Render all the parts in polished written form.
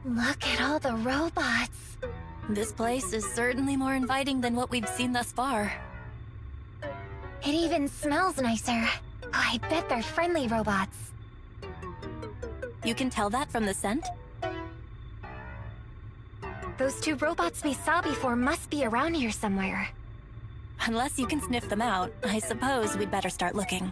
Look at all the robots. This place is certainly more inviting than what we've seen thus far. It even smells nicer. Oh, I bet they're friendly robots. You can tell that from the scent? Those two robots we saw before must be around here somewhere. Unless you can sniff them out, I suppose we'd better start looking.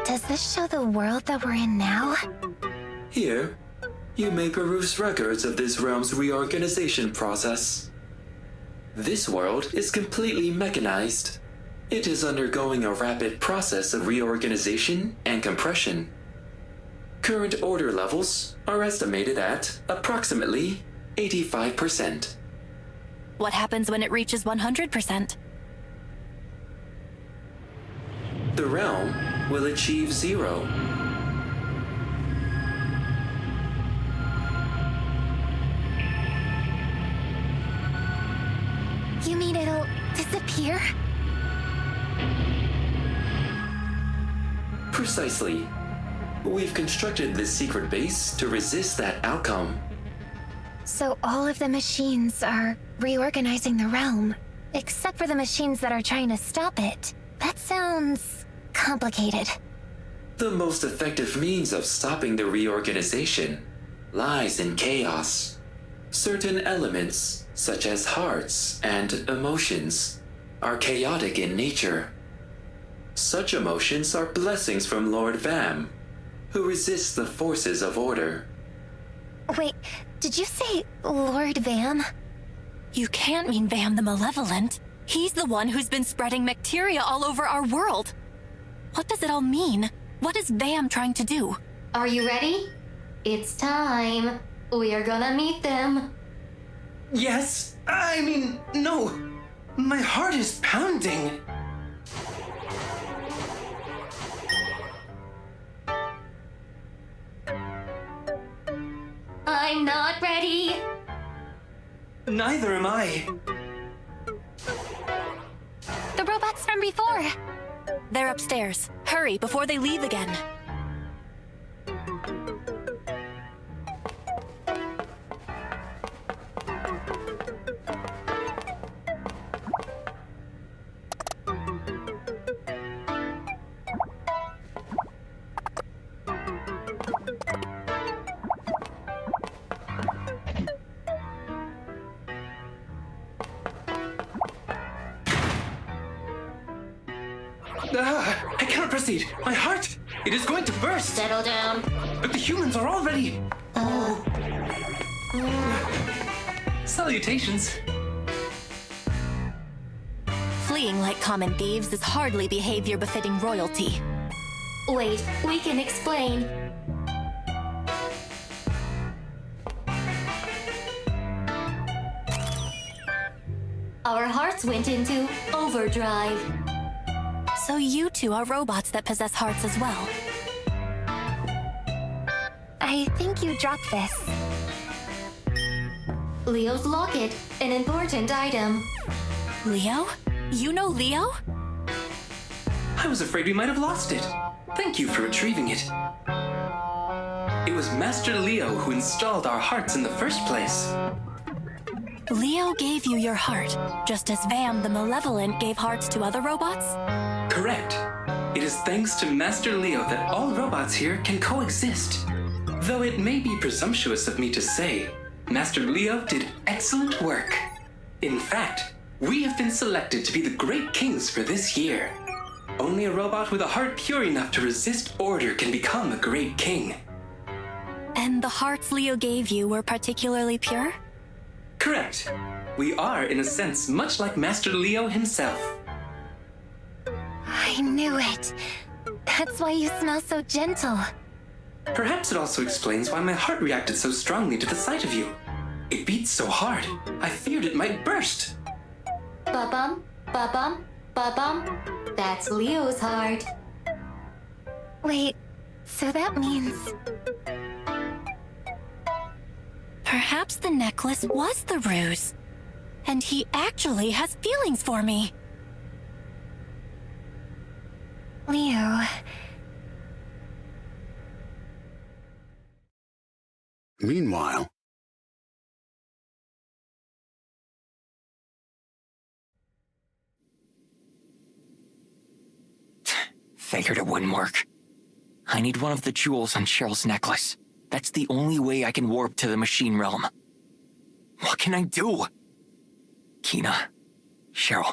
Does this show the world that we're in now? Here, you may peruse records of this realm's reorganization process. This world is completely mechanized. It is undergoing a rapid process of reorganization and compression. Current order levels are estimated at approximately 85%. What happens when it reaches 100%? The realm will achieve zero. You mean it'll disappear? Precisely. We've constructed this secret base to resist that outcome. So all of the machines are reorganizing the realm, except for the machines that are trying to stop it. That sounds complicated. The most effective means of stopping the reorganization lies in chaos. Certain elements, such as hearts and emotions, are chaotic in nature. Such emotions are blessings from Lord Vam, who resists the forces of order. Wait, did you say Lord Vam? You can't mean Vam the Malevolent. He's the one who's been spreading bacteria all over our world. What does it all mean? What is Vam trying to do? Are you ready? It's time. We are gonna meet them. Yes, I mean, no. My heart is pounding. I'm not ready. Neither am I. The robots from before. They're upstairs. Hurry before they leave again. I cannot proceed. My heart, it is going to burst. Settle down. But the humans are already... Oh. Salutations. Fleeing like common thieves is hardly behavior befitting royalty. Wait, we can explain. Our hearts went into overdrive. So you two are robots that possess hearts as well. I think you dropped this. Leo's locket, an important item. Leo? You know Leo? I was afraid we might have lost it. Thank you for retrieving it. It was Master Leo who installed our hearts in the first place. Leo gave you your heart, just as Vam the Malevolent gave hearts to other robots? Correct. It is thanks to Master Leo that all robots here can coexist. Though it may be presumptuous of me to say, Master Leo did excellent work. In fact, we have been selected to be the great kings for this year. Only a robot with a heart pure enough to resist order can become a great king. And the hearts Leo gave you were particularly pure? Correct. We are, in a sense, much like Master Leo himself. I knew it. That's why you smell so gentle. Perhaps it also explains why my heart reacted so strongly to the sight of you. It beats so hard, I feared it might burst. Ba-bum, ba-bum, ba-bum. That's Leo's heart. Wait, so that means... Perhaps the necklace was the ruse. And he actually has feelings for me. Leo... Meanwhile, figured it wouldn't work. I need one of the jewels on Cheryl's necklace. That's the only way I can warp to the machine realm. What can I do? Kina, Cheryl.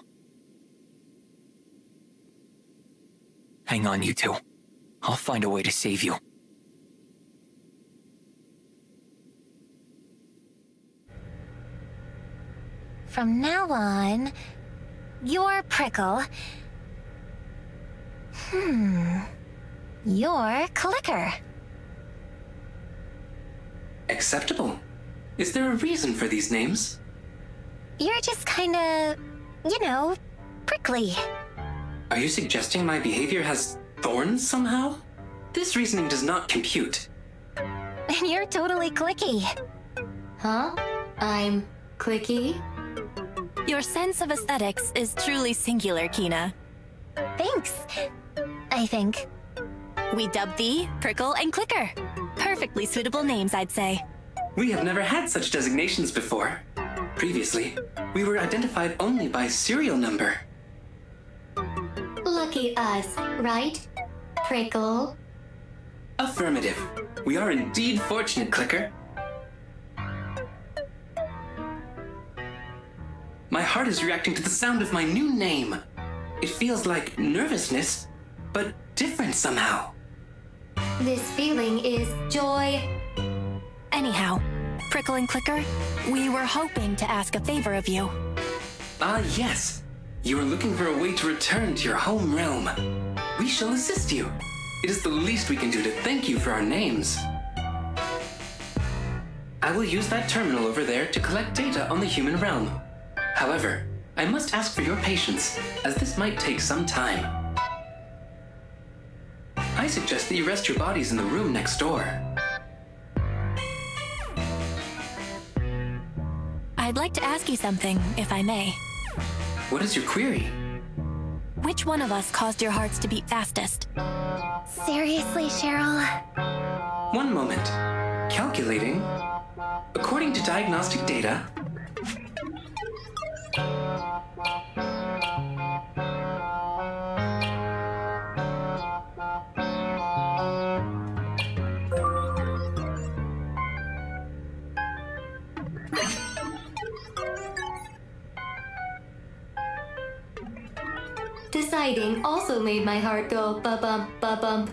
Hang on, you two. I'll find a way to save you. From now on, you're Prickle. You're Clicker. Acceptable. Is there a reason for these names? You're just kinda, prickly. Are you suggesting my behavior has thorns somehow? This reasoning does not compute. And you're totally clicky. Huh? I'm clicky? Your sense of aesthetics is truly singular, Kina. Thanks. I think. We dub thee Prickle and Clicker. Perfectly suitable names, I'd say. We have never had such designations before. Previously, we were identified only by serial number. Lucky us, right? Prickle. Affirmative. We are indeed fortunate, Clicker. My heart is reacting to the sound of my new name. It feels like nervousness, but different somehow. This feeling is joy. Anyhow, Prickling Clicker, we were hoping to ask a favor of you. Ah, yes. You are looking for a way to return to your home realm. We shall assist you. It is the least we can do to thank you for our names. I will use that terminal over there to collect data on the human realm. However, I must ask for your patience, as this might take some time. I suggest that you rest your bodies in the room next door. I'd like to ask you something, if I may. What is your query? Which one of us caused your hearts to beat fastest? Seriously, Cheryl? One moment. Calculating. According to diagnostic data, Deciding also made my heart go ba-bump, ba-bump.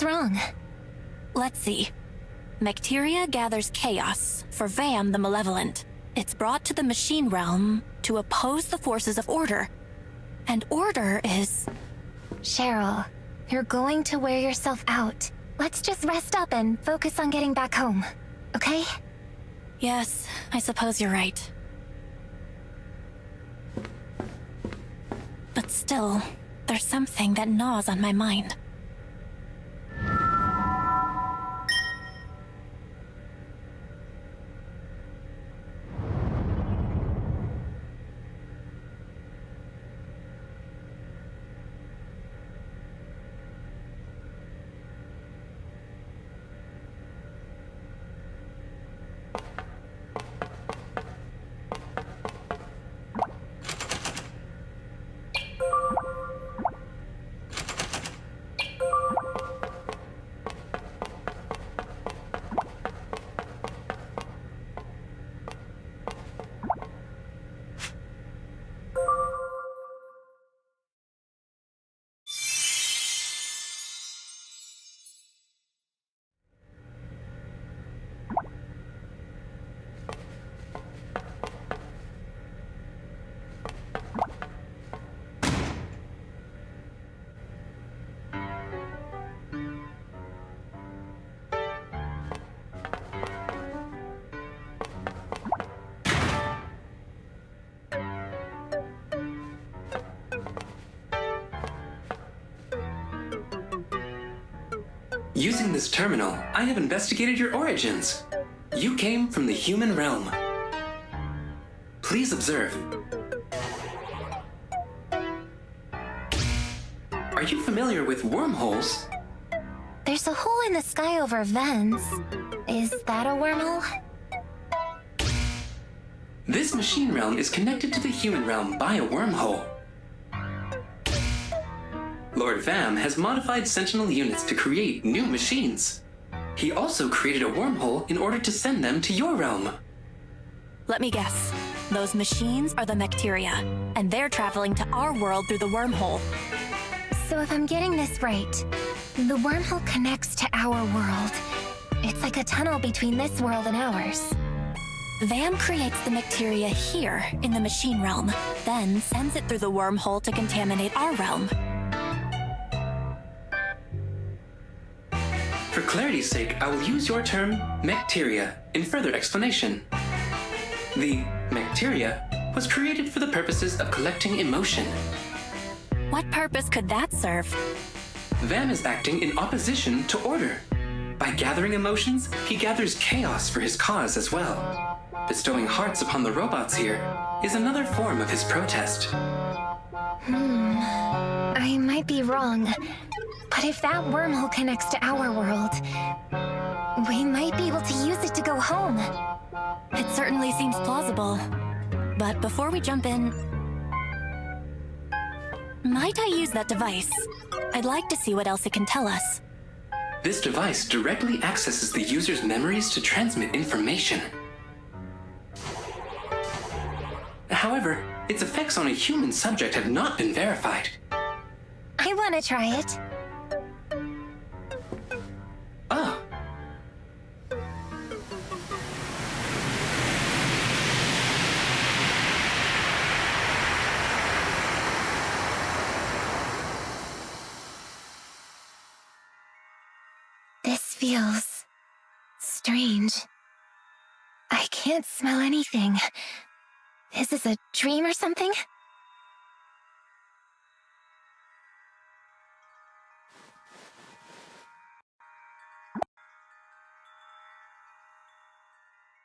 What's wrong? Let's see. Bacteria gathers chaos for Vam the Malevolent. It's brought to the machine realm to oppose the forces of order. And order is... Cheryl, you're going to wear yourself out. Let's just rest up and focus on getting back home, okay? Yes, I suppose you're right. But still, there's something that gnaws on my mind. using this terminal, I have investigated your origins. You came from the human realm. Please observe. Are you familiar with wormholes? There's a hole in the sky over vents. Is that a wormhole? This machine realm is connected to the human realm by a wormhole. Lord Vam has modified Sentinel units to create new machines. He also created a wormhole in order to send them to your realm. Let me guess. Those machines are the Bacteria, and they're traveling to our world through the wormhole. So if I'm getting this right, the wormhole connects to our world. It's like a tunnel between this world and ours. Vam creates the Bacteria here in the machine realm, then sends it through the wormhole to contaminate our realm. For clarity's sake, I will use your term, Bacteria, in further explanation. The Bacteria was created for the purposes of collecting emotion. What purpose could that serve? Vam is acting in opposition to order. By gathering emotions, he gathers chaos for his cause as well. Bestowing hearts upon the robots here is another form of his protest. I might be wrong, but if that wormhole connects to our world, we might be able to use it to go home. It certainly seems plausible. But before we jump in, might I use that device? I'd like to see what else it can tell us. This device directly accesses the user's memories to transmit information. However, its effects on a human subject have not been verified. I want to try it. Ah. This feels strange. I can't smell anything. Is this a dream or something?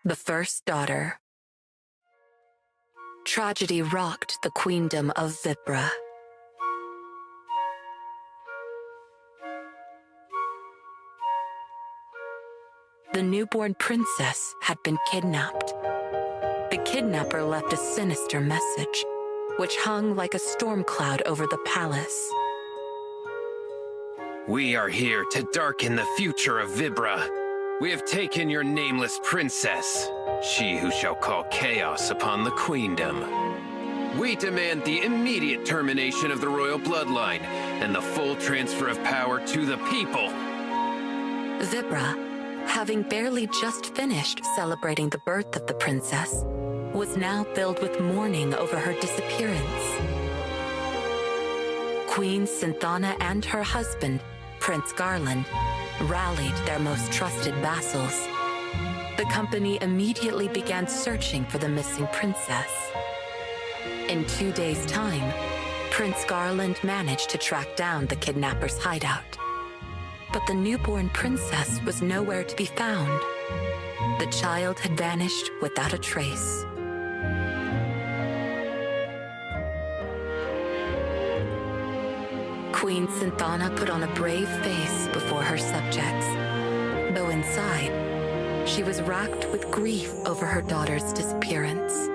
The first daughter. Tragedy rocked the queendom of Vibra. The newborn princess had been kidnapped. The kidnapper left a sinister message, which hung like a storm cloud over the palace. We are here to darken the future of Vibra. We have taken your nameless princess, she who shall call chaos upon the queendom. We demand the immediate termination of the royal bloodline and the full transfer of power to the people. Vibra, having barely just finished celebrating the birth of the princess, was now filled with mourning over her disappearance. Queen Synthana and her husband, Prince Garland, rallied their most trusted vassals. The company immediately began searching for the missing princess. In 2 days' time, Prince Garland managed to track down the kidnapper's hideout. But the newborn princess was nowhere to be found. The child had vanished without a trace. Queen Synthana put on a brave face before her subjects, though inside, she was racked with grief over her daughter's disappearance.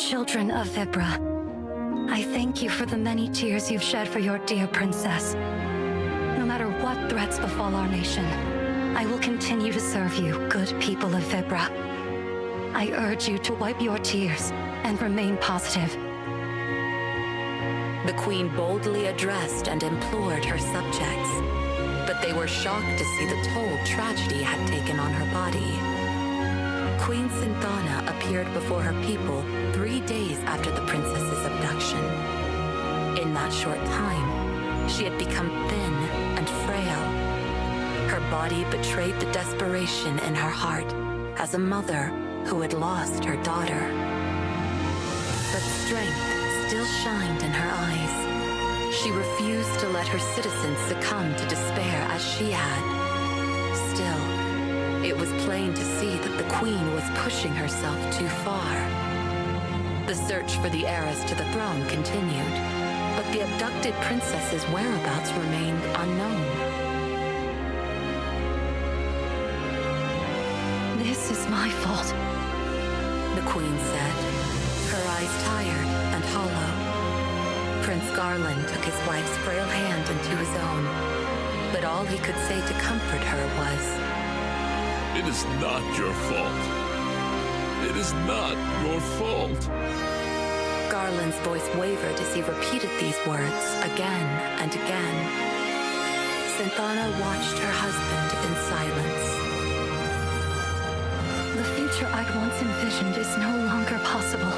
Children of Vibra, I thank you for the many tears you've shed for your dear princess. No matter what threats befall our nation, I will continue to serve you, good people of Vibra. I urge you to wipe your tears and remain positive. The queen boldly addressed and implored her subjects, but they were shocked to see the toll tragedy had taken on her body. Queen Synthana appeared before her people 3 days after the princess's abduction. In that short time, she had become thin and frail. Her body betrayed the desperation in her heart as a mother who had lost her daughter. But strength still shined in her eyes. She refused to let her citizens succumb to despair as she had. Still, it was plain to see that the queen was pushing herself too far. The search for the heiress to the throne continued, but the abducted princess's whereabouts remained unknown. This is my fault, The queen said, her eyes tired and hollow. Prince Garland took his wife's frail hand into his own, but all he could say to comfort her was, "It is not your fault. It is not your fault." Garland's voice wavered as he repeated these words again and again. Synthana watched her husband in silence. The future I'd once envisioned is no longer possible.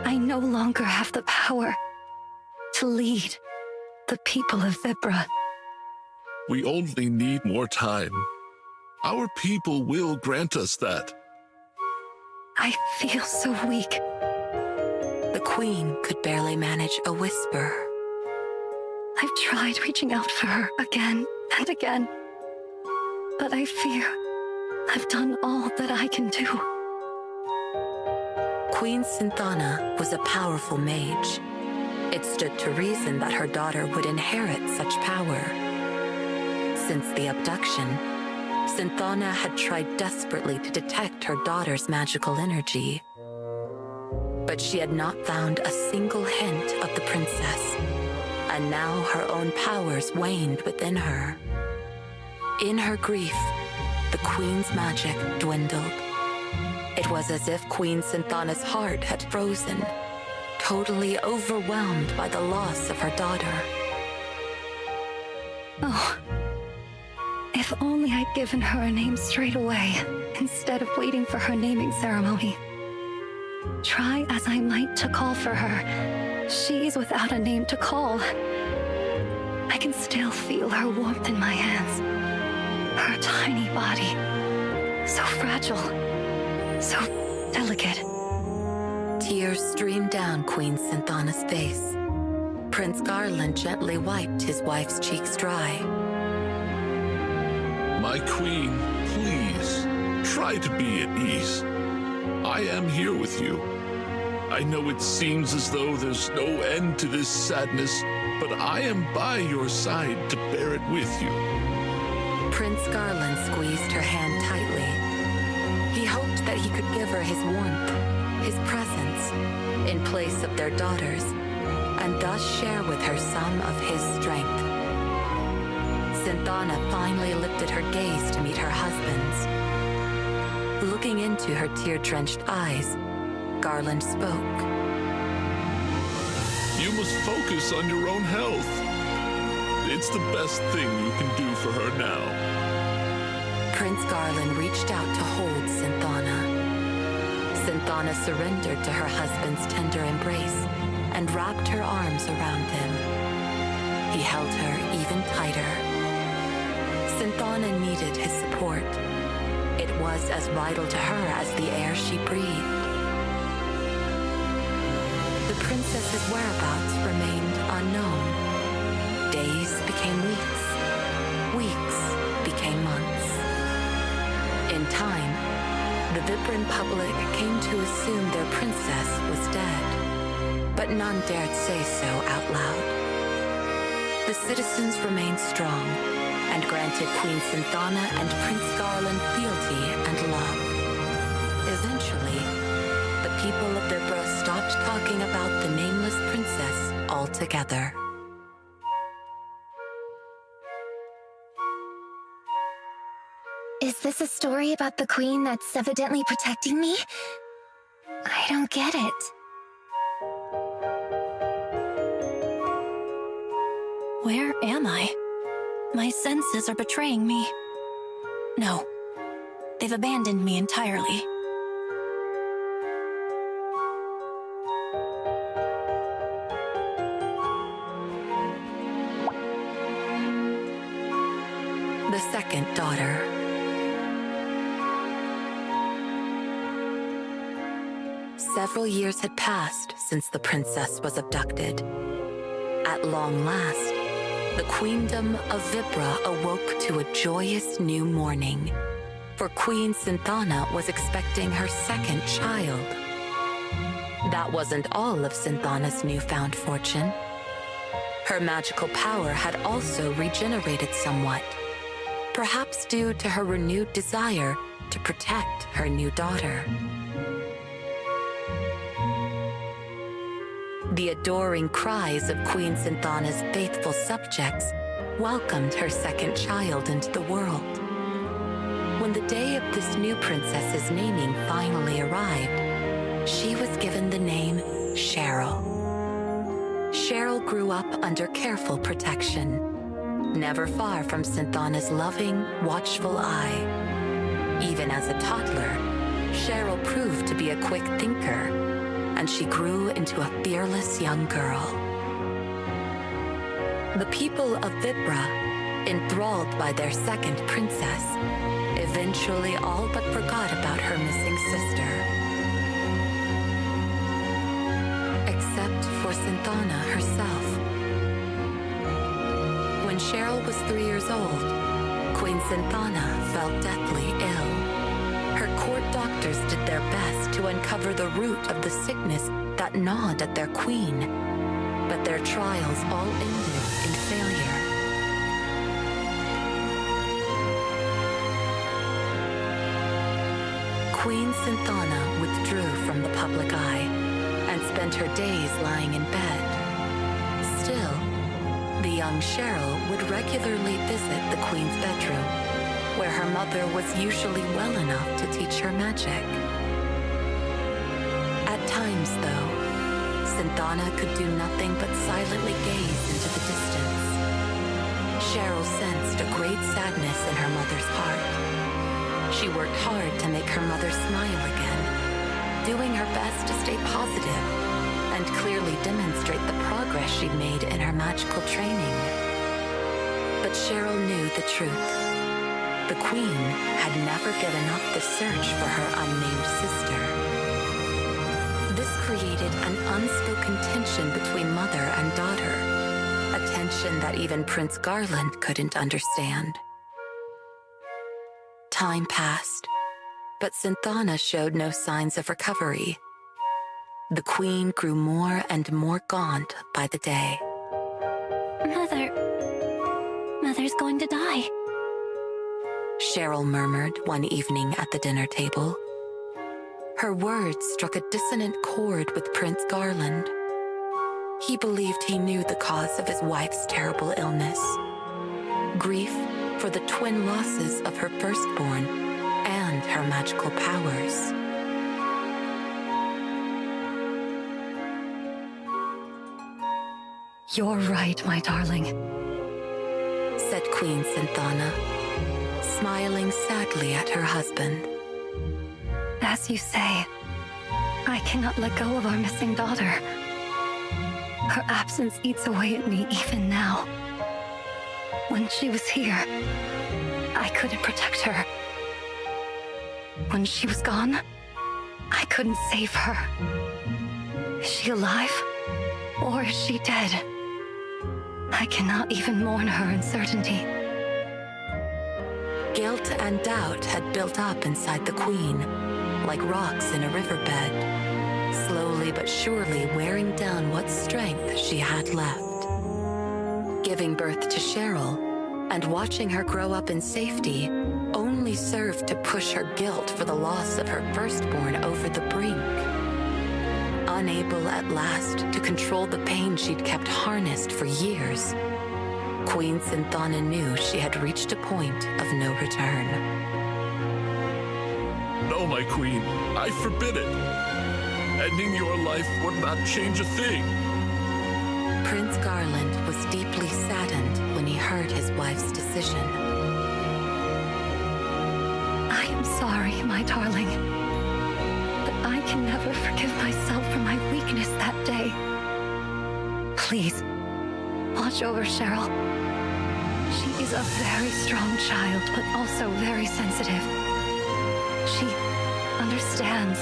I no longer have the power to lead the people of Vibra. We only need more time. Our people will grant us that. I feel so weak. The queen could barely manage a whisper. I've tried reaching out for her again and again, but I fear I've done all that I can do. Queen Synthana was a powerful mage. It stood to reason that her daughter would inherit such power. Since the abduction, Synthana had tried desperately to detect her daughter's magical energy. But she had not found a single hint of the princess, and now her own powers waned within her. In her grief, the queen's magic dwindled. It was as if Queen Synthana's heart had frozen, totally overwhelmed by the loss of her daughter. Oh, if only I'd given her a name straight away, instead of waiting for her naming ceremony. Try as I might to call for her, she's without a name to call. I can still feel her warmth in my hands. Her tiny body, so fragile, so delicate. Tears streamed down Queen Synthana's face. Prince Garland gently wiped his wife's cheeks dry. My queen, please, try to be at ease. I am here with you. I know it seems as though there's no end to this sadness, but I am by your side to bear it with you. Prince Garland squeezed her hand tightly. He hoped that he could give her his warmth, his presence, in place of their daughter's, and thus share with her some of his strength. Synthana finally lifted her gaze to meet her husband's. Looking into her tear-drenched eyes, Garland spoke. You must focus on your own health. It's the best thing you can do for her now. Prince Garland reached out to hold Synthana. Synthana surrendered to her husband's tender embrace and wrapped her arms around him. He held her even tighter. Synthana needed his support. It was as vital to her as the air she breathed. The princess's whereabouts remained unknown. Days became weeks. Weeks became months. In time, the Vibran public came to assume their princess was dead, but none dared say so out loud. The citizens remained strong and granted Queen Synthana and Prince Garland fealty and love. Eventually, the people of Vibra stopped talking about the nameless princess altogether. Is this a story about the queen that's evidently protecting me? I don't get it. Where am I? My senses are betraying me. No, they've abandoned me entirely. The second daughter. Several years had passed since the princess was abducted. At long last, the queendom of Vibra awoke to a joyous new morning, for Queen Synthana was expecting her second child. That wasn't all of Synthana's newfound fortune. Her magical power had also regenerated somewhat, perhaps due to her renewed desire to protect her new daughter. The adoring cries of Queen Synthana's faithful subjects welcomed her second child into the world. When the day of this new princess's naming finally arrived, she was given the name Cheryl. Cheryl grew up under careful protection, never far from Synthana's loving, watchful eye. Even as a toddler, Cheryl proved to be a quick thinker, and she grew into a fearless young girl. The people of Vibra, enthralled by their second princess, eventually all but forgot about her missing sister. Except for Synthana herself. When Cheryl was 3 years old, Queen Synthana fell deathly ill. Her court doctors did their best to uncover the root of the sickness that gnawed at their queen, but their trials all ended in failure. Queen Synthana withdrew from the public eye and spent her days lying in bed. Still, the young Cheryl would regularly visit the queen's bedroom, where her mother was usually well enough to teach her magic. At times, though, Synthana could do nothing but silently gaze into the distance. Cheryl sensed a great sadness in her mother's heart. She worked hard to make her mother smile again, doing her best to stay positive and clearly demonstrate the progress she'd made in her magical training. But Cheryl knew the truth. The Queen had never given up the search for her unnamed sister. This created an unspoken tension between mother and daughter, a tension that even Prince Garland couldn't understand. Time passed, but Synthana showed no signs of recovery. The Queen grew more and more gaunt by the day. Mother's going to die. Cheryl murmured one evening at the dinner table. Her words struck a dissonant chord with Prince Garland. He believed he knew the cause of his wife's terrible illness: grief for the twin losses of her firstborn and her magical powers. You're right, my darling, said Queen Synthana, smiling sadly at her husband. As you say, I cannot let go of our missing daughter. Her absence eats away at me even now. When she was here, I couldn't protect her. When she was gone, I couldn't save her. Is she alive? Or is she dead? I cannot even mourn her uncertainty. Guilt and doubt had built up inside the Queen, like rocks in a riverbed, slowly but surely wearing down what strength she had left. Giving birth to Cheryl and watching her grow up in safety only served to push her guilt for the loss of her firstborn over the brink. Unable at last to control the pain she'd kept harnessed for years, Queen Synthana knew she had reached a point of no return. No, my queen, I forbid it. Ending your life would not change a thing. Prince Garland was deeply saddened when he heard his wife's decision. I am sorry, my darling, but I can never forgive myself for my weakness that day. Please, watch over Cheryl. She is a very strong child, but also very sensitive. She understands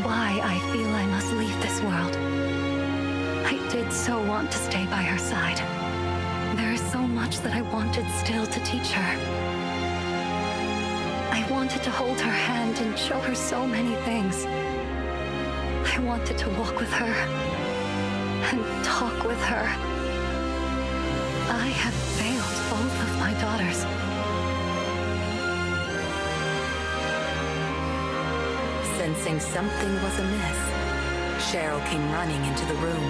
why I feel I must leave this world. I did so want to stay by her side. There is so much that I wanted still to teach her. I wanted to hold her hand and show her so many things. I wanted to walk with her and talk with her. I have failed both of my daughters. Sensing something was amiss, Cheryl came running into the room.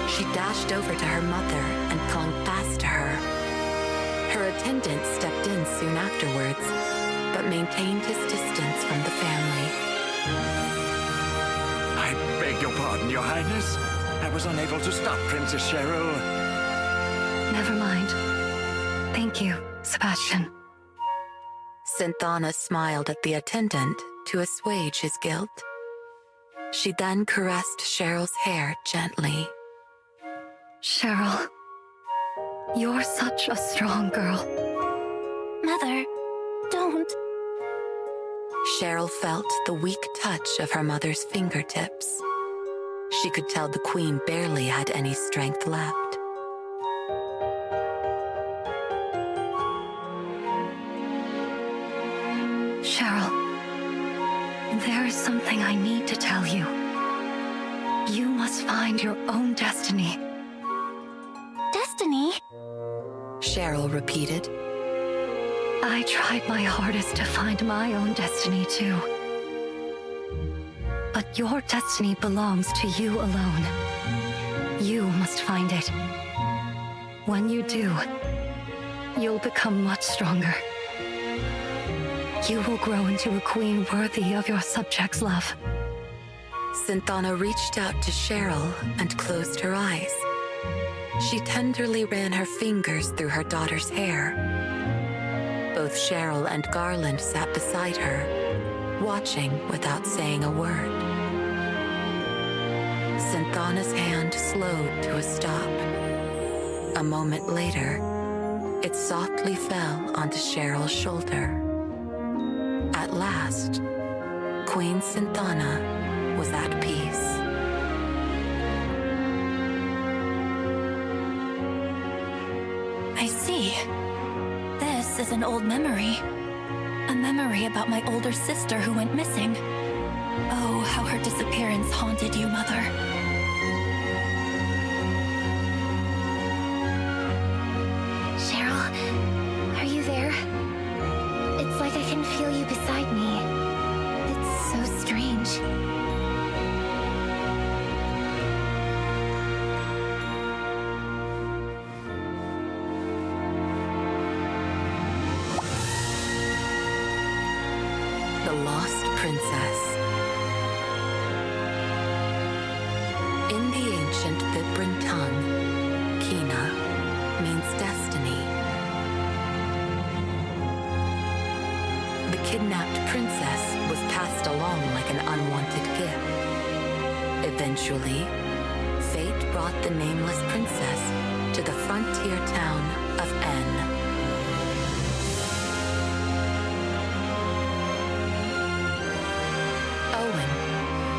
She dashed over to her mother and clung fast to her. Her attendant stepped in soon afterwards, but maintained his distance from the family. I beg your pardon, Your Highness. I was unable to stop Princess Cheryl. Never mind. Thank you, Sebastian. Synthana smiled at the attendant to assuage his guilt. She then caressed Cheryl's hair gently. Cheryl, you're such a strong girl. Mother, don't. Cheryl felt the weak touch of her mother's fingertips. She could tell the Queen barely had any strength left. Cheryl, there is something I need to tell you. You must find your own destiny. Destiny? Cheryl repeated. I tried my hardest to find my own destiny too. But your destiny belongs to you alone. You must find it. When you do, you'll become much stronger. You will grow into a queen worthy of your subjects' love. Synthana reached out to Cheryl and closed her eyes. She tenderly ran her fingers through her daughter's hair. Both Cheryl and Garland sat beside her, watching without saying a word. Synthana's hand slowed to a stop. A moment later, it softly fell onto Cheryl's shoulder. At last, Queen Synthana was at peace. I see. This is an old memory. A memory about my older sister who went missing. Oh, how her disappearance haunted you, Mother. Cheryl, are you there? It's like I can feel you beside me. It's so strange. The Lost Princess. In the ancient Vibran tongue, Kina means destiny. The kidnapped princess was passed along like an unwanted gift. Eventually, fate brought the nameless princess to the frontier town of N. Owen,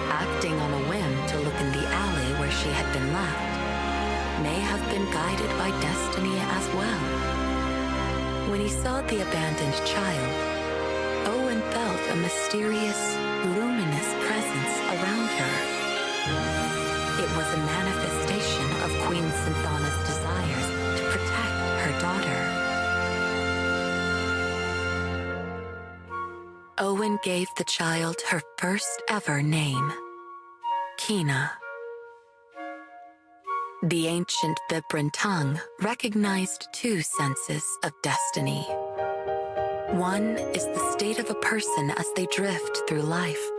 acting on a whim to look in the alley where she had been left, may have been guided by destiny as well. When he saw the abandoned child, Owen felt a mysterious, luminous presence around her. It was a manifestation of Queen Synthana's desires to protect her daughter. Owen gave the child her first ever name, Kina. The ancient Vibran tongue recognized two senses of destiny. One is the state of a person as they drift through life,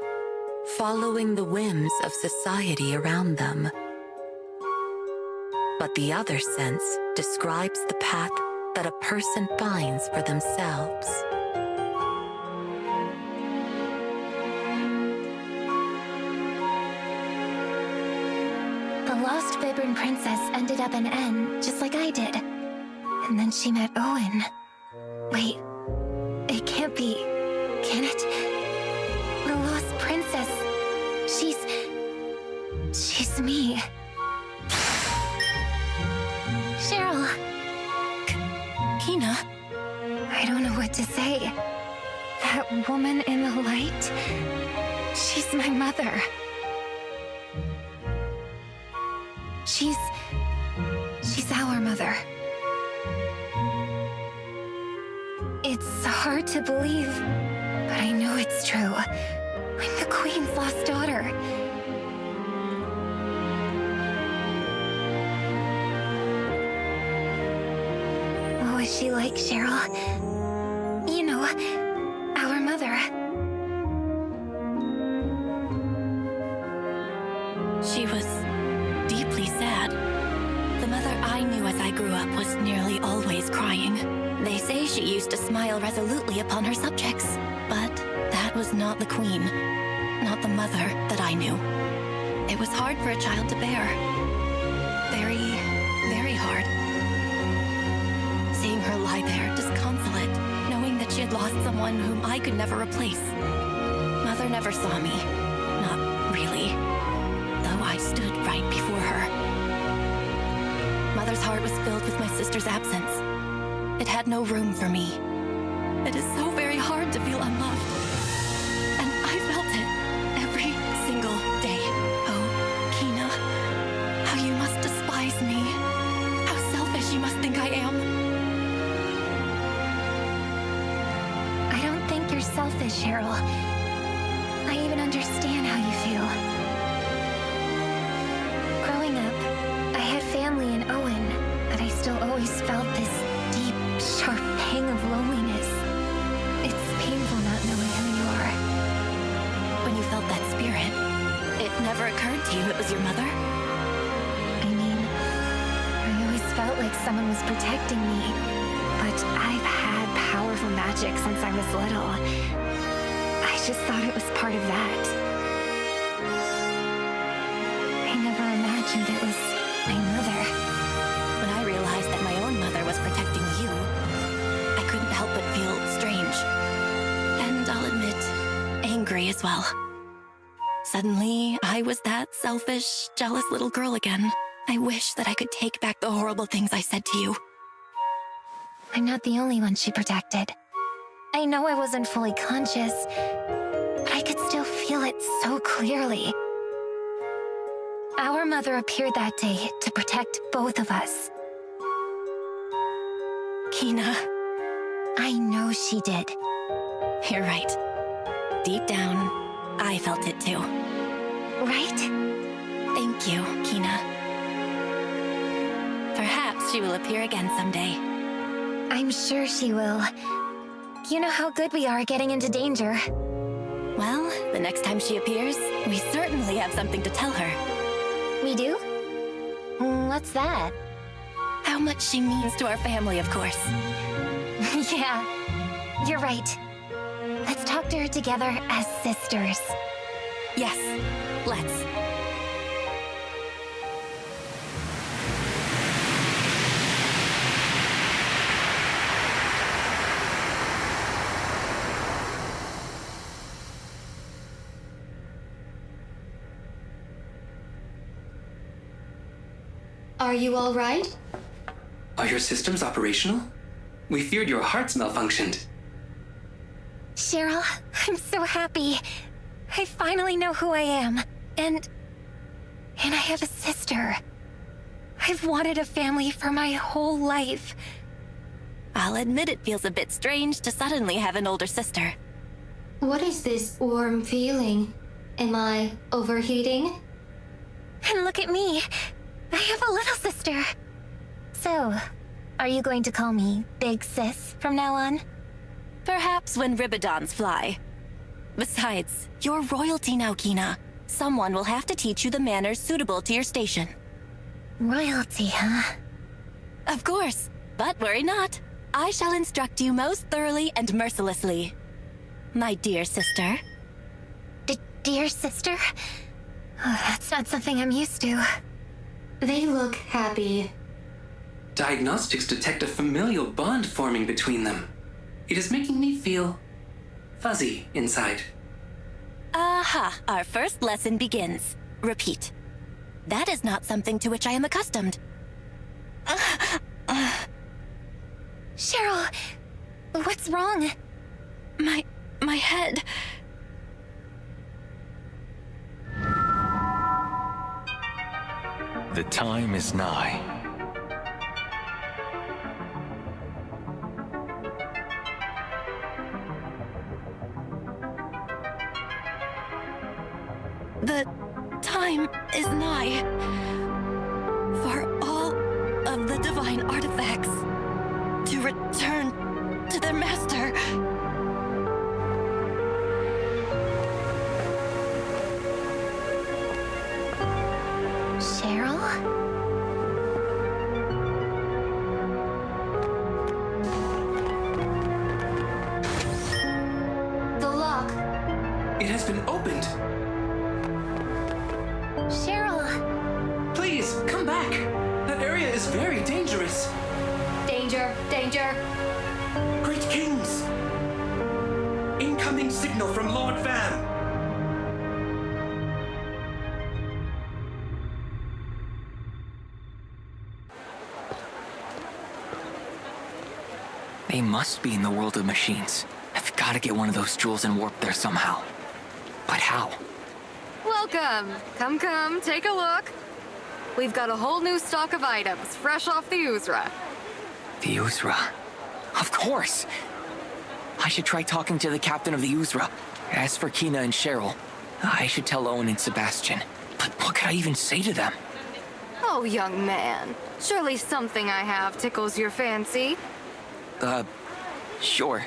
following the whims of society around them. But the other sense describes the path that a person finds for themselves. The lost Vibran princess ended up in N, just like I did. And then she met Owen. Wait, it can't be, can it? The lost princess, she's me. Cheryl. Kina? I don't know what to say. That woman in the light, she's my mother. She's our mother. It's hard to believe, but I know it's true. I'm the Queen's lost daughter. What was she like, Cheryl? You know, our mother. She was deeply sad. The mother I knew as I grew up was nearly always crying. They say she used to smile resolutely upon her subjects, but that was not the queen, not the mother that I knew. It was hard for a child to bear. Very, very hard. Seeing her lie there, disconsolate, knowing that she had lost someone whom I could never replace. Mother never saw me. Not really. Though I stood right before her. Mother's heart was filled with my sister's absence. It had no room for me. It is so very hard to feel unloved. And I felt it every single day. Oh, Kina, how you must despise me. How selfish you must think I am. I don't think you're selfish, Cheryl. I even understand how you feel. Growing up, I had family in Owen, but I still always felt this deep, sharp pang of loneliness. It's painful not knowing who you are. When you felt that spirit, it never occurred to you it was your mother? I mean, I always felt like someone was protecting me, but I've had powerful magic since I was little. I just thought it was part of that. I never imagined it was my mother. When I realized that my own mother was protecting you, I couldn't help but feel strange. And I'll admit, angry as well. Suddenly, I was that selfish, jealous little girl again. I wish that I could take back the horrible things I said to you. I'm not the only one she protected. I know I wasn't fully conscious, but I could still feel it so clearly. Our mother appeared that day to protect both of us. Kina, I know she did. you're right. Deep down, I felt it too. Right? Thank you, Kina. Perhaps she will appear again someday. I'm sure she will. You know how good we are at getting into danger. Well, the next time she appears, we certainly have something to tell her. We do? What's that? How much she means to our family, of course. Yeah, you're right. Let's talk to her together as sisters. Yes, let's. Are you all right? Are your systems operational? We feared your hearts malfunctioned. Cheryl, I'm so happy. I finally know who I am. And I have a sister. I've wanted a family for my whole life. I'll admit it feels a bit strange to suddenly have an older sister. What is this warm feeling? Am I overheating? And look at me. I have a little sister. So, are you going to call me Big Sis from now on? Perhaps when Ribidons fly. Besides, you're royalty now, Kina. Someone will have to teach you the manners suitable to your station. Royalty, huh? Of course, but worry not. I shall instruct you most thoroughly and mercilessly. My dear sister. Dear sister? Oh, that's not something I'm used to. They look happy. Diagnostics detect a familial bond forming between them. It is making me feel fuzzy inside. Aha, our first lesson begins. Repeat. That is not something to which I am accustomed. Cheryl, what's wrong? My head. The time is nigh. The time is nigh for all of the divine artifacts to return to their master. Cheryl? The lock. It has been opened. Cheryl! Please, come back. That area is very dangerous. Danger, danger. Great Kings! Incoming signal from Lord Vam! They must be in the world of machines. I've got to get one of those jewels and warp there somehow. But how? Welcome! Come, take a look. We've got a whole new stock of items, fresh off the Uzra. The Uzra? Of course! I should try talking to the captain of the Uzra. As for Kina and Cheryl, I should tell Owen and Sebastian. But what could I even say to them? Oh, young man. Surely something I have tickles your fancy. Sure.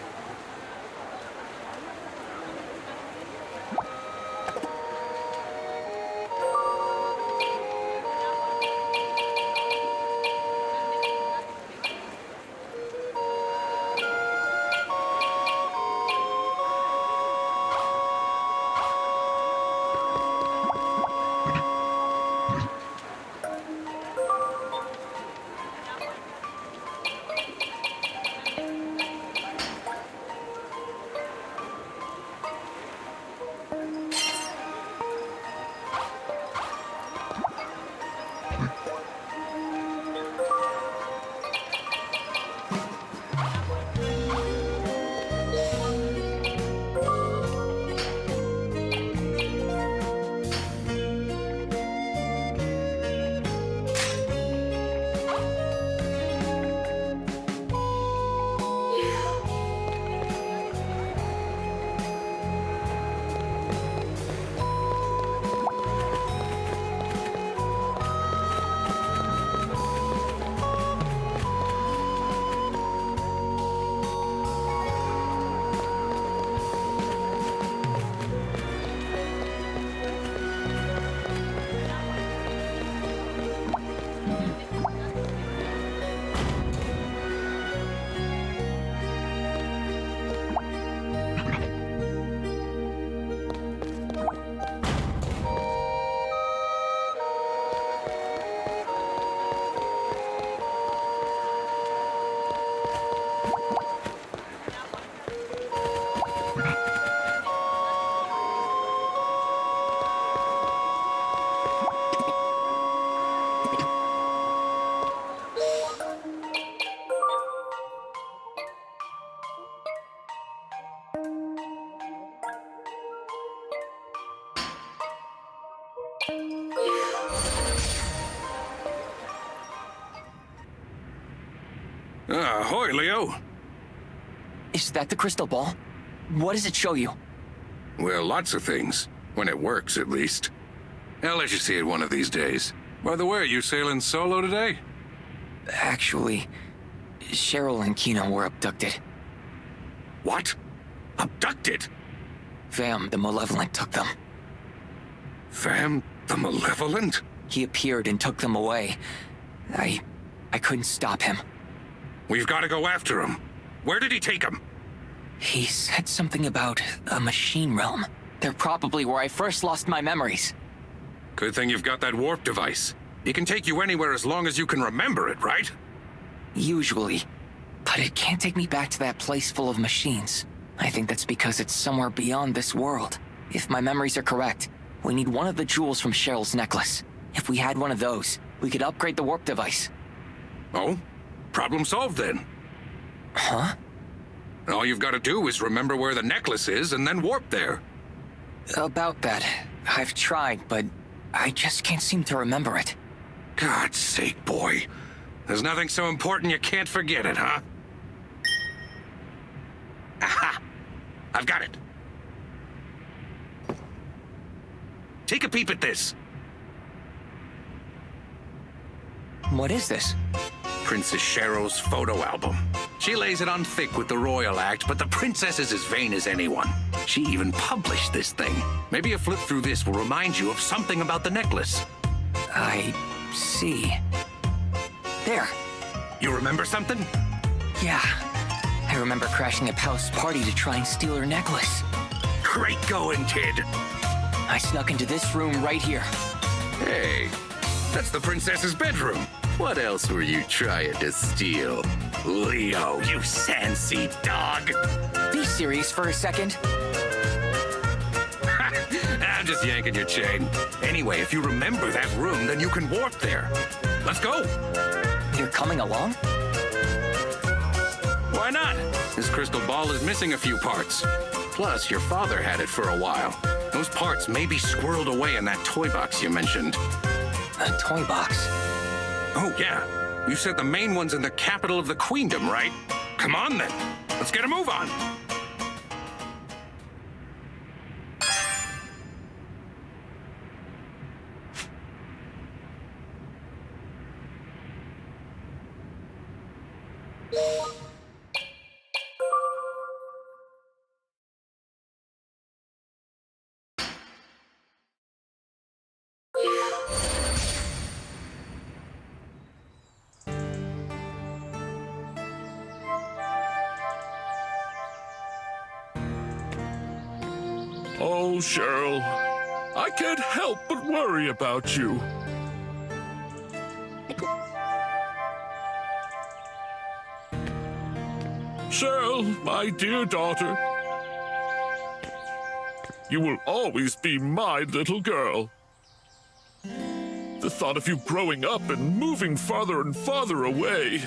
Ahoy, Leo. Is that the crystal ball? What does it show you? Well, lots of things. When it works, at least. I'll let you see it one of these days. By the way, you sailing solo today? Actually, Cheryl and Kina were abducted. What? Abducted? Vam, the Malevolent, took them. Vam, the Malevolent? He appeared and took them away. I couldn't stop him. We've got to go after him. Where did he take him? He said something about a machine realm. They're probably where I first lost my memories. Good thing you've got that warp device. It can take you anywhere as long as you can remember it, right? Usually. But it can't take me back to that place full of machines. I think that's because it's somewhere beyond this world. If my memories are correct, we need one of the jewels from Cheryl's necklace. If we had one of those, we could upgrade the warp device. Oh? Problem solved then. Huh? All you've got to do is remember where the necklace is and then warp there. About that. I've tried, but I just can't seem to remember it. God's sake, boy. There's nothing so important you can't forget it, huh? Aha! I've got it. Take a peep at this. What is this? Princess Cheryl's photo album. She lays it on thick with the royal act, but the princess is as vain as anyone. She even published this thing. Maybe a flip through this will remind you of something about the necklace. I see. There. You remember something? Yeah. I remember crashing a palace party to try and steal her necklace. Great going, kid. I snuck into this room right here. Hey, that's the princess's bedroom. What else were you trying to steal? Leo, you sandseed dog. Be serious for a second. I'm just yanking your chain. Anyway, if you remember that room, then you can warp there. Let's go. You're coming along? Why Why not? This crystal ball is missing a few parts. Plus, your father had it for a while. Those parts may be squirreled away in that toy box you mentioned. A toy box? Oh, yeah. You said the main one's in the capital of the Queendom, right? Come on, then. Let's get a move on. Oh, Cheryl, I can't help but worry about you. Cheryl, my dear daughter, you will always be my little girl. The thought of you growing up and moving farther and farther away,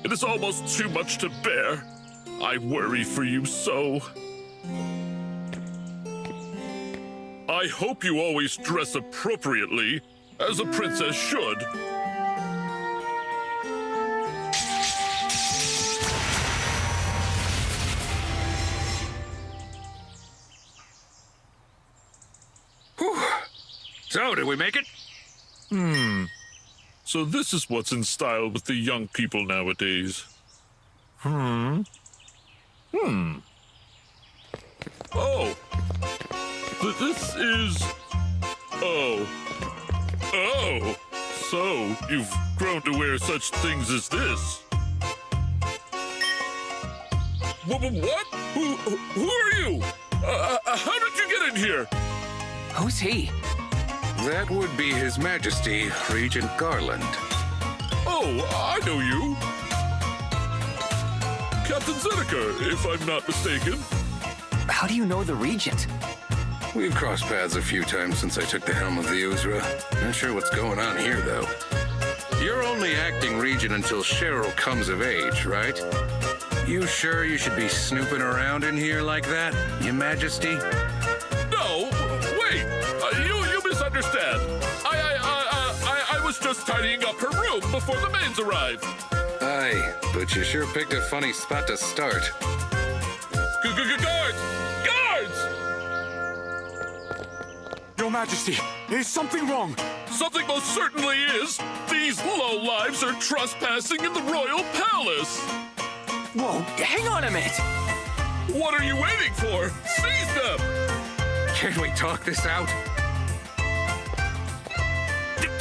it is almost too much to bear. I worry for you so. I hope you always dress appropriately, as a princess should. Whew. So, did we make it? So this is what's in style with the young people nowadays. Oh. This is... Oh. So, you've grown to wear such things as this. What? Who are you? How did you get in here? Who's he? That would be His Majesty, Regent Garland. Oh, I know you. Captain Zeneca, if I'm not mistaken. How do you know the Regent? We've crossed paths a few times since I took the helm of the Uzra. Not sure what's going on here, though. You're only acting Regent until Cheryl comes of age, right? You sure you should be snooping around in here like that, Your Majesty? No, wait. You misunderstand. I was just tidying up her room before the maids arrived. Aye, but you sure picked a funny spot to start. Guards! Guards! Your Majesty, is something wrong? Something most certainly is. These lowlives are trespassing in the royal palace. Whoa, hang on a minute. What are you waiting for? Seize them! Can't we talk this out?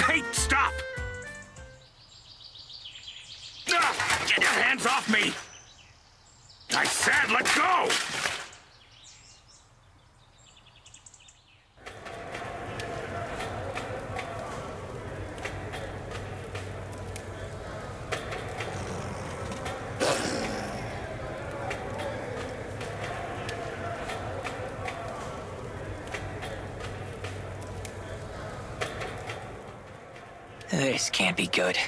Hey, stop! Get your hands off me! I said let go! This can't be good.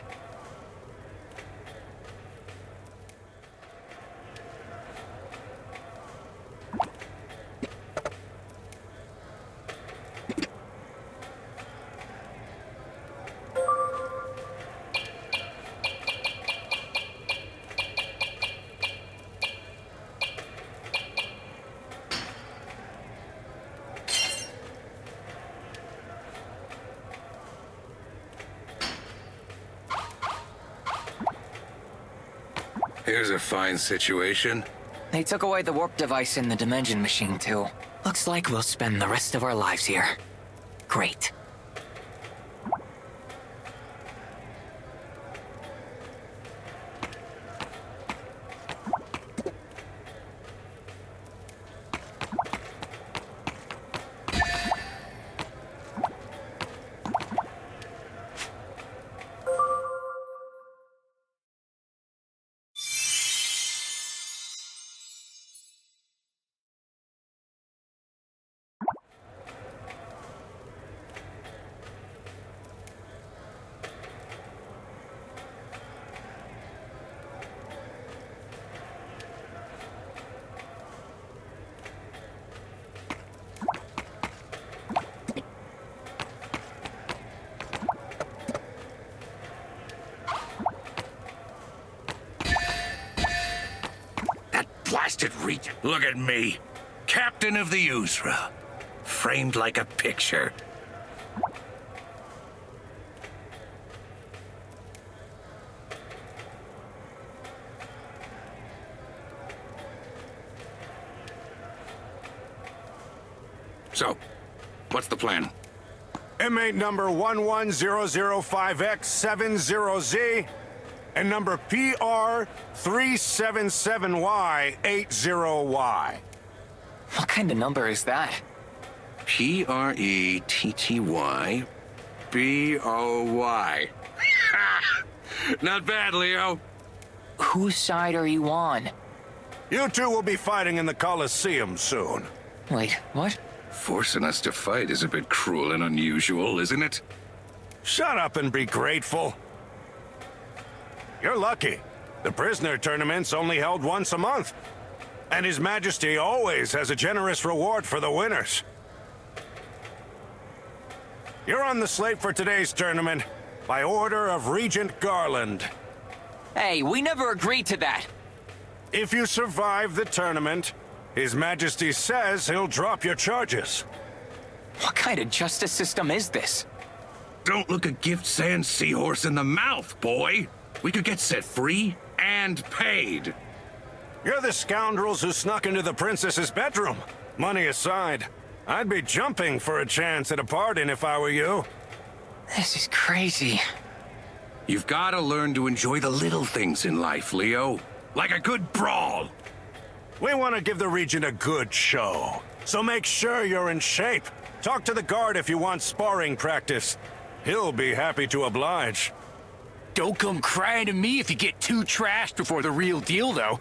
Here's a fine situation. They took away the warp device in the dimension machine, too. Looks like we'll spend the rest of our lives here. Great. blasted regent. Look at me. Captain of the Uzra. Framed like a picture. So, what's the plan? Inmate number 11005X70Z and number PR377Y80Y. What kind of number is that? PRETTYBOY. Not bad, Leo. Whose side are you on? You two will be fighting in the Coliseum soon. Wait, what? Forcing us to fight is a bit cruel and unusual, isn't it? Shut up and be grateful. You're lucky. The prisoner tournament's only held once a month. And His Majesty always has a generous reward for the winners. You're on the slate for today's tournament by order of Regent Garland. Hey, we never agreed to that. If you survive the tournament, His Majesty says he'll drop your charges. What kind of justice system is this? Don't look a gift sand seahorse in the mouth, boy. We could get set free and paid. You're the scoundrels who snuck into the princess's bedroom. Money aside, I'd be jumping for a chance at a pardon if I were you. This is crazy. You've got to learn to enjoy the little things in life, Leo. Like a good brawl. We want to give the Regent a good show, so make sure you're in shape. Talk to the guard if you want sparring practice. He'll be happy to oblige. Don't come crying to me if you get too trashed before the real deal, though.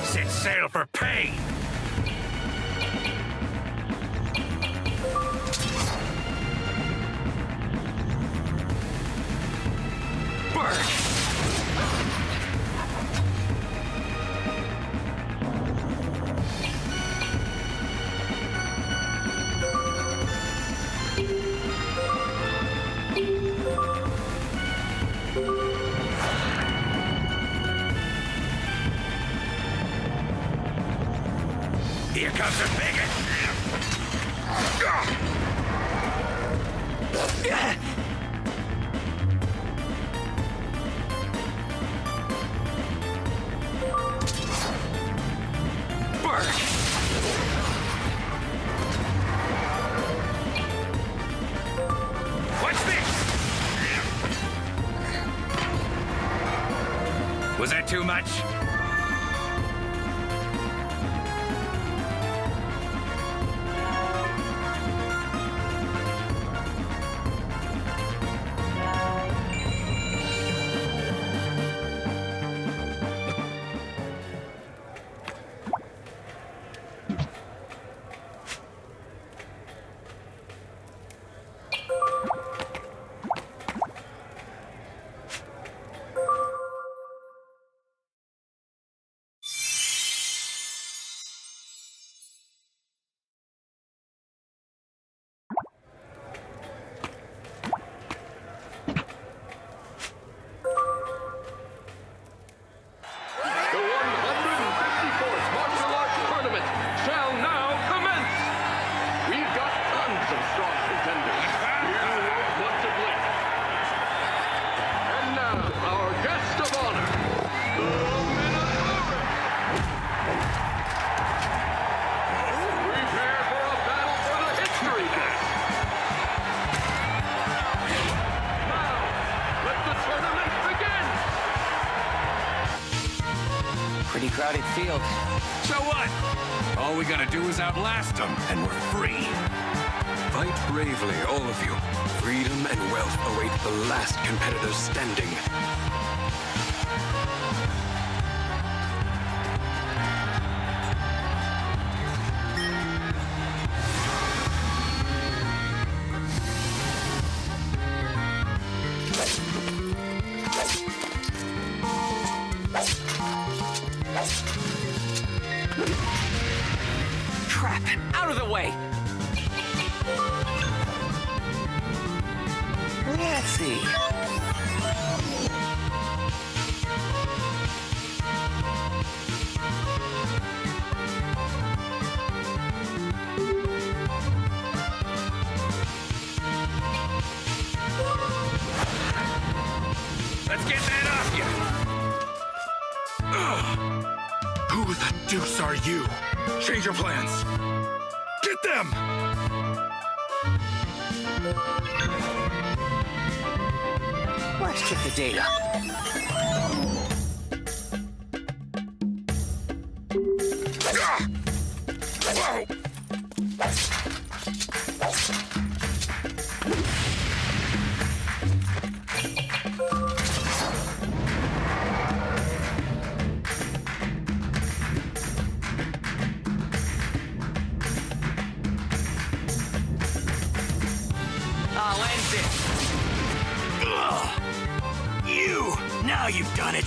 Set sail for pain. Here comes a bigot! What's this? Was that too much? Pretty crowded field. So what? All we gotta do is outlast them, and we're free. Fight bravely, all of you. Freedom and wealth await the last competitors standing. way! Let's see. Let's get that off you! Who the deuce are you? Change your plans. Get them! Let's check the data. Whoa! I'll end this. Ugh. You! Now you've done it!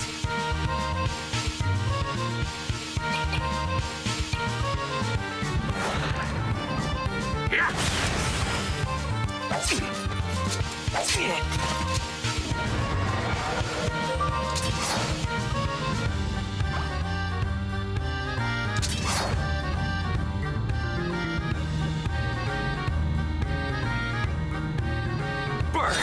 Bird!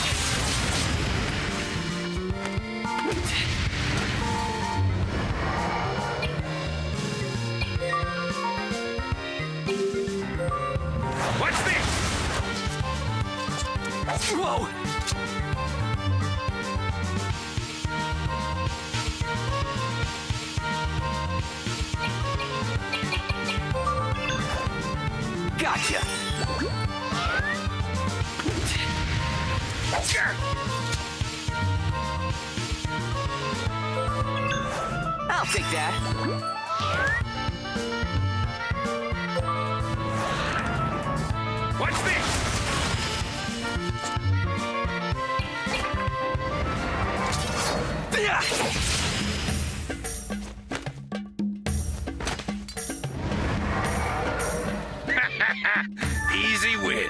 What's this? Whoa! Gotcha! I'll take that. What's this? Easy win.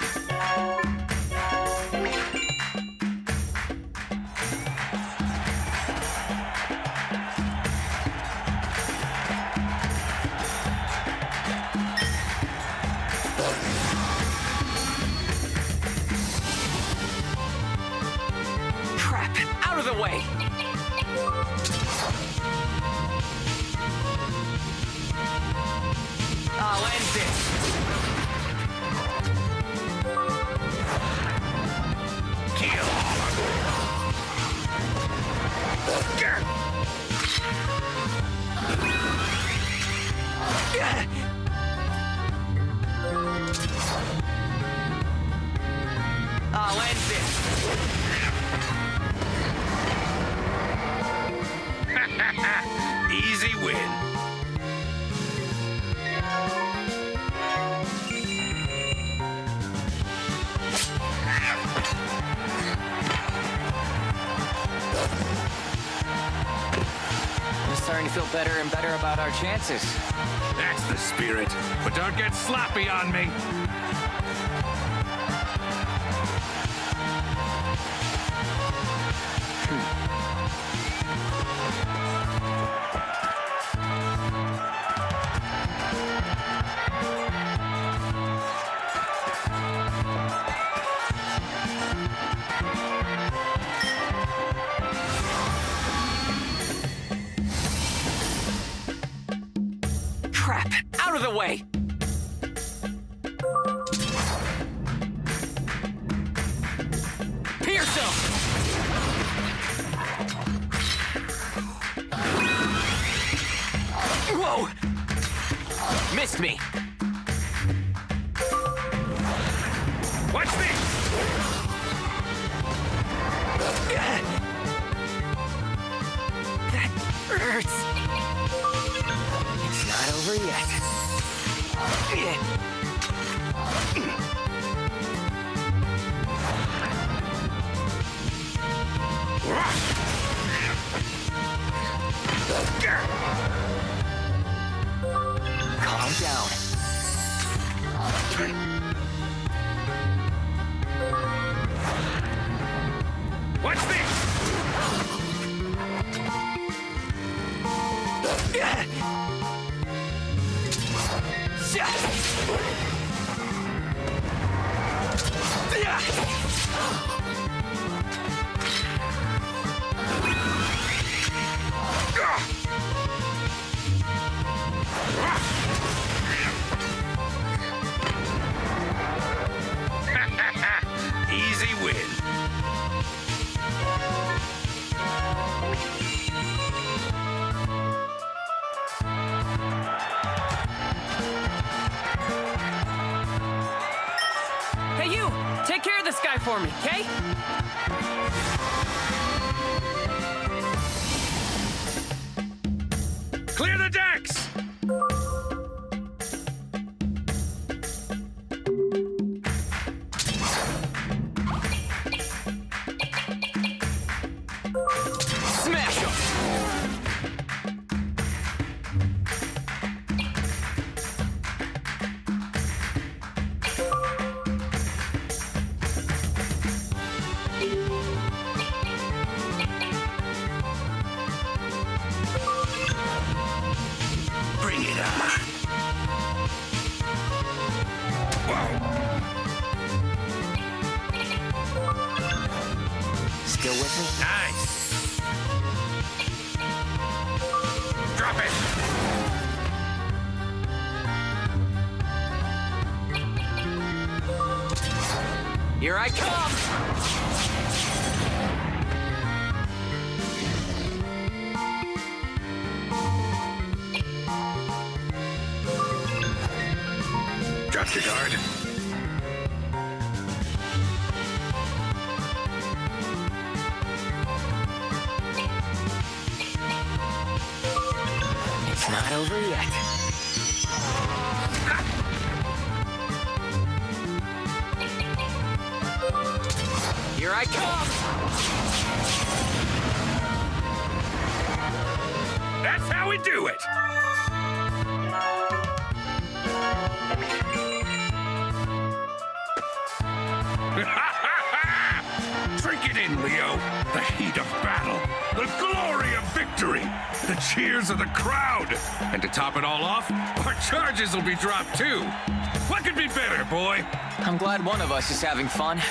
Crap! Out of the way! I'll end this. Kill all of them. I'll end this. Easy win. I'm starting to feel better and better about our chances. That's the spirit. But don't get sloppy on me. Crap! Out of the way! Pierce him! Whoa! Missed me! What's this? That hurts! It's not over yet. Calm down. Easy win. Hey, you! Take care of this guy for me, okay? Clear the decks! Smash him! Bring it on. Still with me? Nice. Drop it. Here I come! Drop your guard. It's not over yet. Here I come! That's how we do it. Drink it in, Leo. The heat of battle. The glory of victory. The cheers of the crowd. And to top it all off, our charges will be dropped too. What could be better, boy? I'm glad one of us is having fun.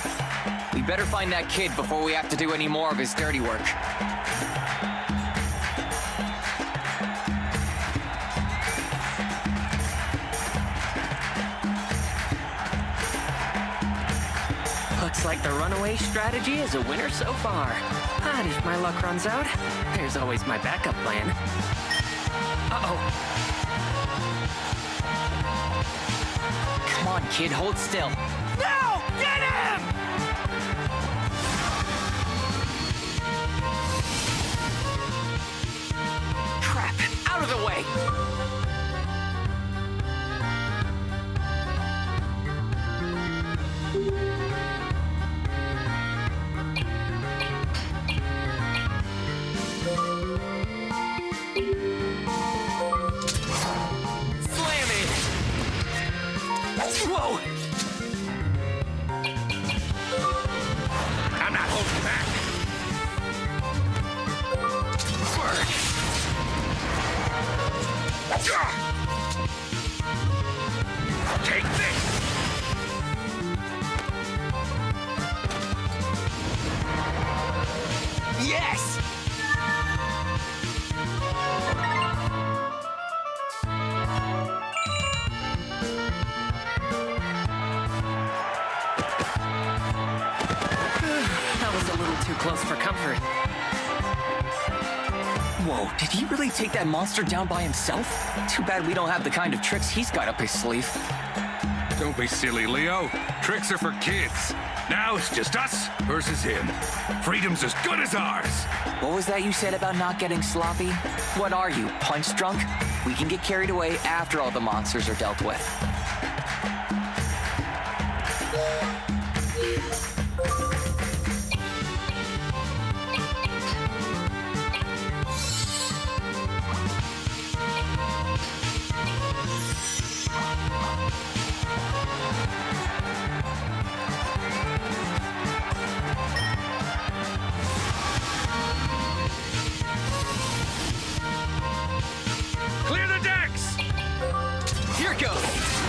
We better find that kid before we have to do any more of his dirty work. Looks like the runaway strategy is a winner so far. But if my luck runs out, there's always my backup plan. Uh-oh. Come on, kid, hold still. No! Get him! Crap, out of the way! Slam it! Whoa! I'm not holding back. Work! Take this. Yes! That was a little too close for comfort. Whoa, did he really take that monster down by himself? Too bad we don't have the kind of tricks he's got up his sleeve. Don't be silly, Leo. Tricks are for kids. Now it's just us versus him. Freedom's as good as ours. What was that you said about not getting sloppy? What are you, punch drunk? We can get carried away after all the monsters are dealt with. Clear the decks! Here goes!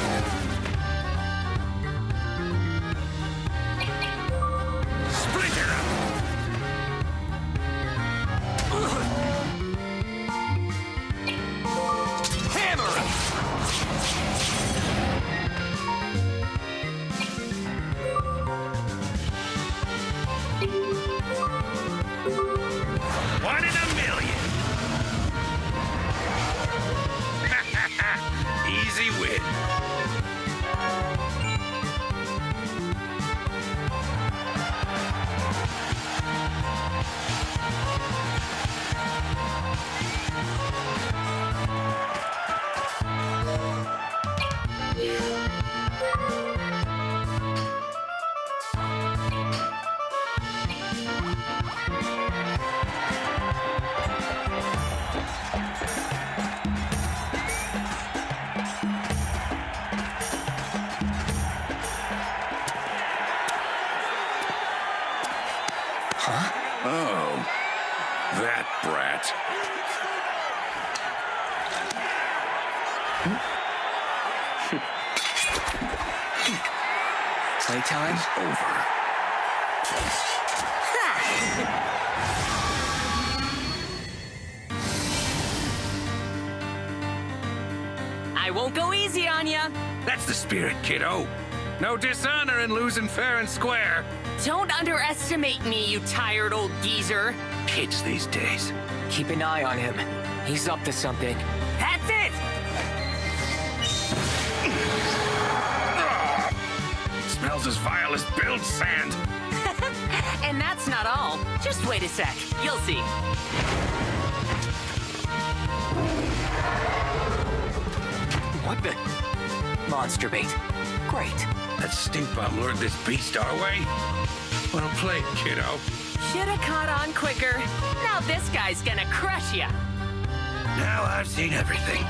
Oh, that brat. Playtime's over. I won't go easy on ya. That's the spirit, kiddo. No dishonor in losing fair and square. Don't underestimate me, you tired old geezer. Kids these days. Keep an eye on him. He's up to something. That's it! Smells as vile as build sand. And that's not all. Just wait a sec. You'll see. What the? Monster bait. Great. That stink bomb lured this beast our way. Well played, kiddo. Should've caught on quicker. Now this guy's gonna crush ya. Now I've seen everything.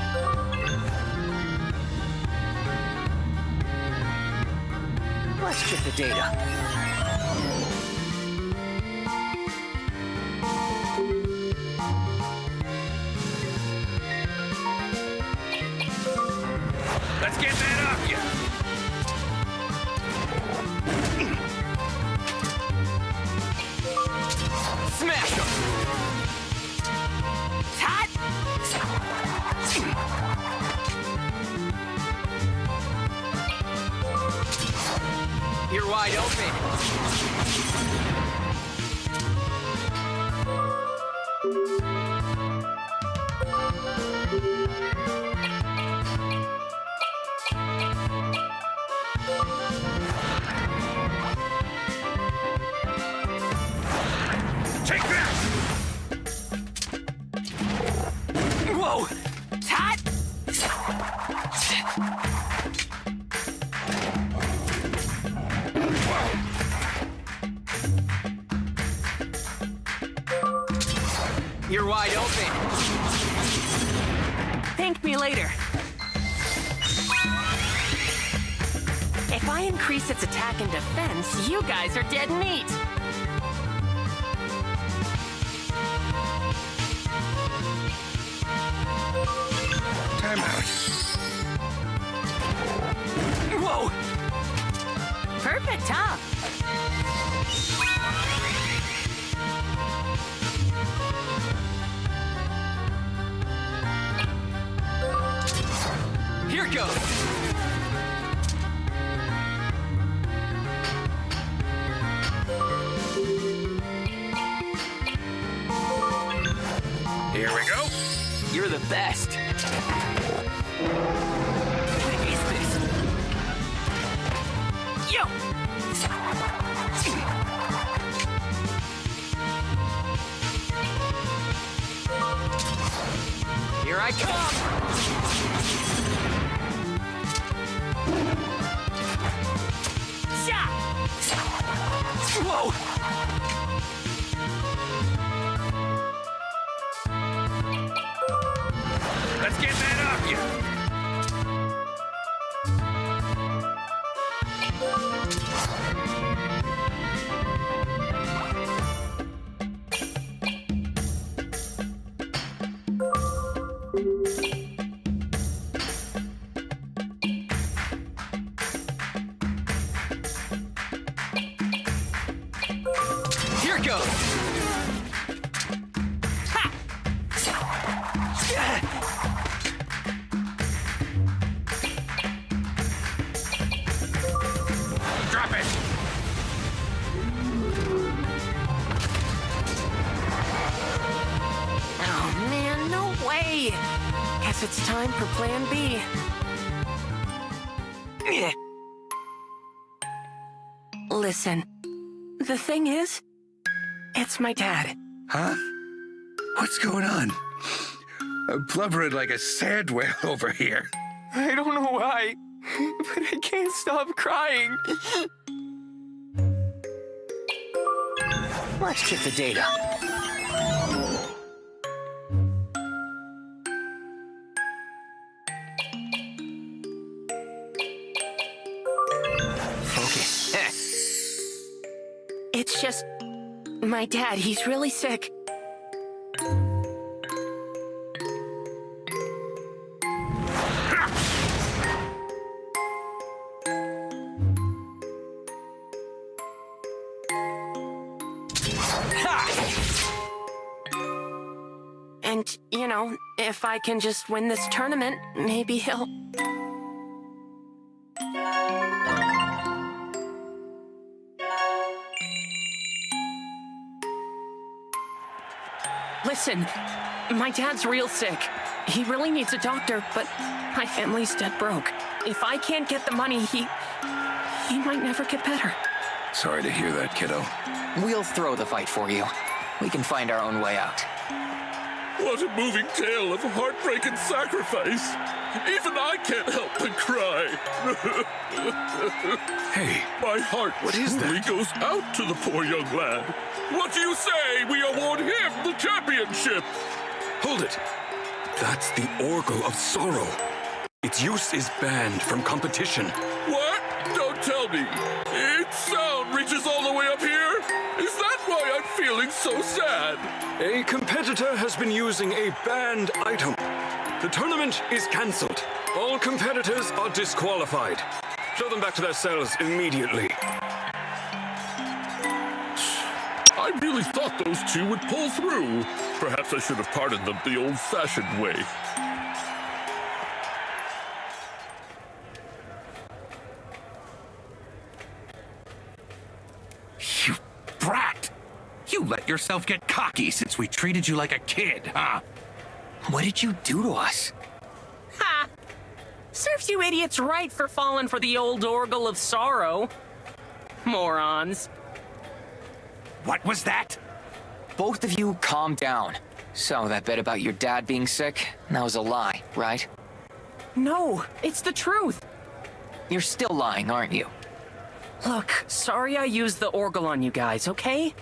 Let's check the data. Let's get that off you. Smash him! Tot! You're wide open. Take that! Whoa! Tot! You're wide open. Thank me later. If I increase its attack and defense, you guys are dead meat. Time out. Whoa! Perfect, huh? Here goes! Here we go. You're the best. What is this? Yo! Here I come! Shot! Whoa! Let's get that off you. Here goes! Ha! Drop it. Oh man, no way! Guess it's time for Plan B. Listen, the thing is, it's my dad. Huh? What's going on? I'm blubbering like a sand whale over here. I don't know why, but I can't stop crying. Let's check the data. Focus. It's just, My dad, he's really sick. And, you know, if I can just win this tournament, maybe he'll... Listen, my dad's real sick. He really needs a doctor, but my family's dead broke. If I can't get the money, he might never get better. Sorry to hear that, kiddo. We'll throw the fight for you. We can find our own way out. What a moving tale of heartbreak and sacrifice. Even I can't help but cry. Hey, my heart truly goes out to the poor young lad. What do you say we award him the championship? Hold it. That's the Orgle of Sorrow. Its use is banned from competition. What? Don't tell me. Its sound reaches all the way up here? Is that why I'm feeling so sad? A competitor has been using a banned item. The tournament is cancelled. All competitors are disqualified. Show them back to their cells immediately. I really thought those two would pull through. Perhaps I should have pardoned them the old-fashioned way. You brat! You let yourself get cocky since we treated you like a kid, huh? What did you do to us? Ha! Serves you idiots right for falling for the old Orgle of Sorrow. Morons. What was that? Both of you calm down. So, that bit about your dad being sick, that was a lie, right? No, it's the truth. You're still lying, aren't you? Look, sorry I used the Orgle on you guys, okay?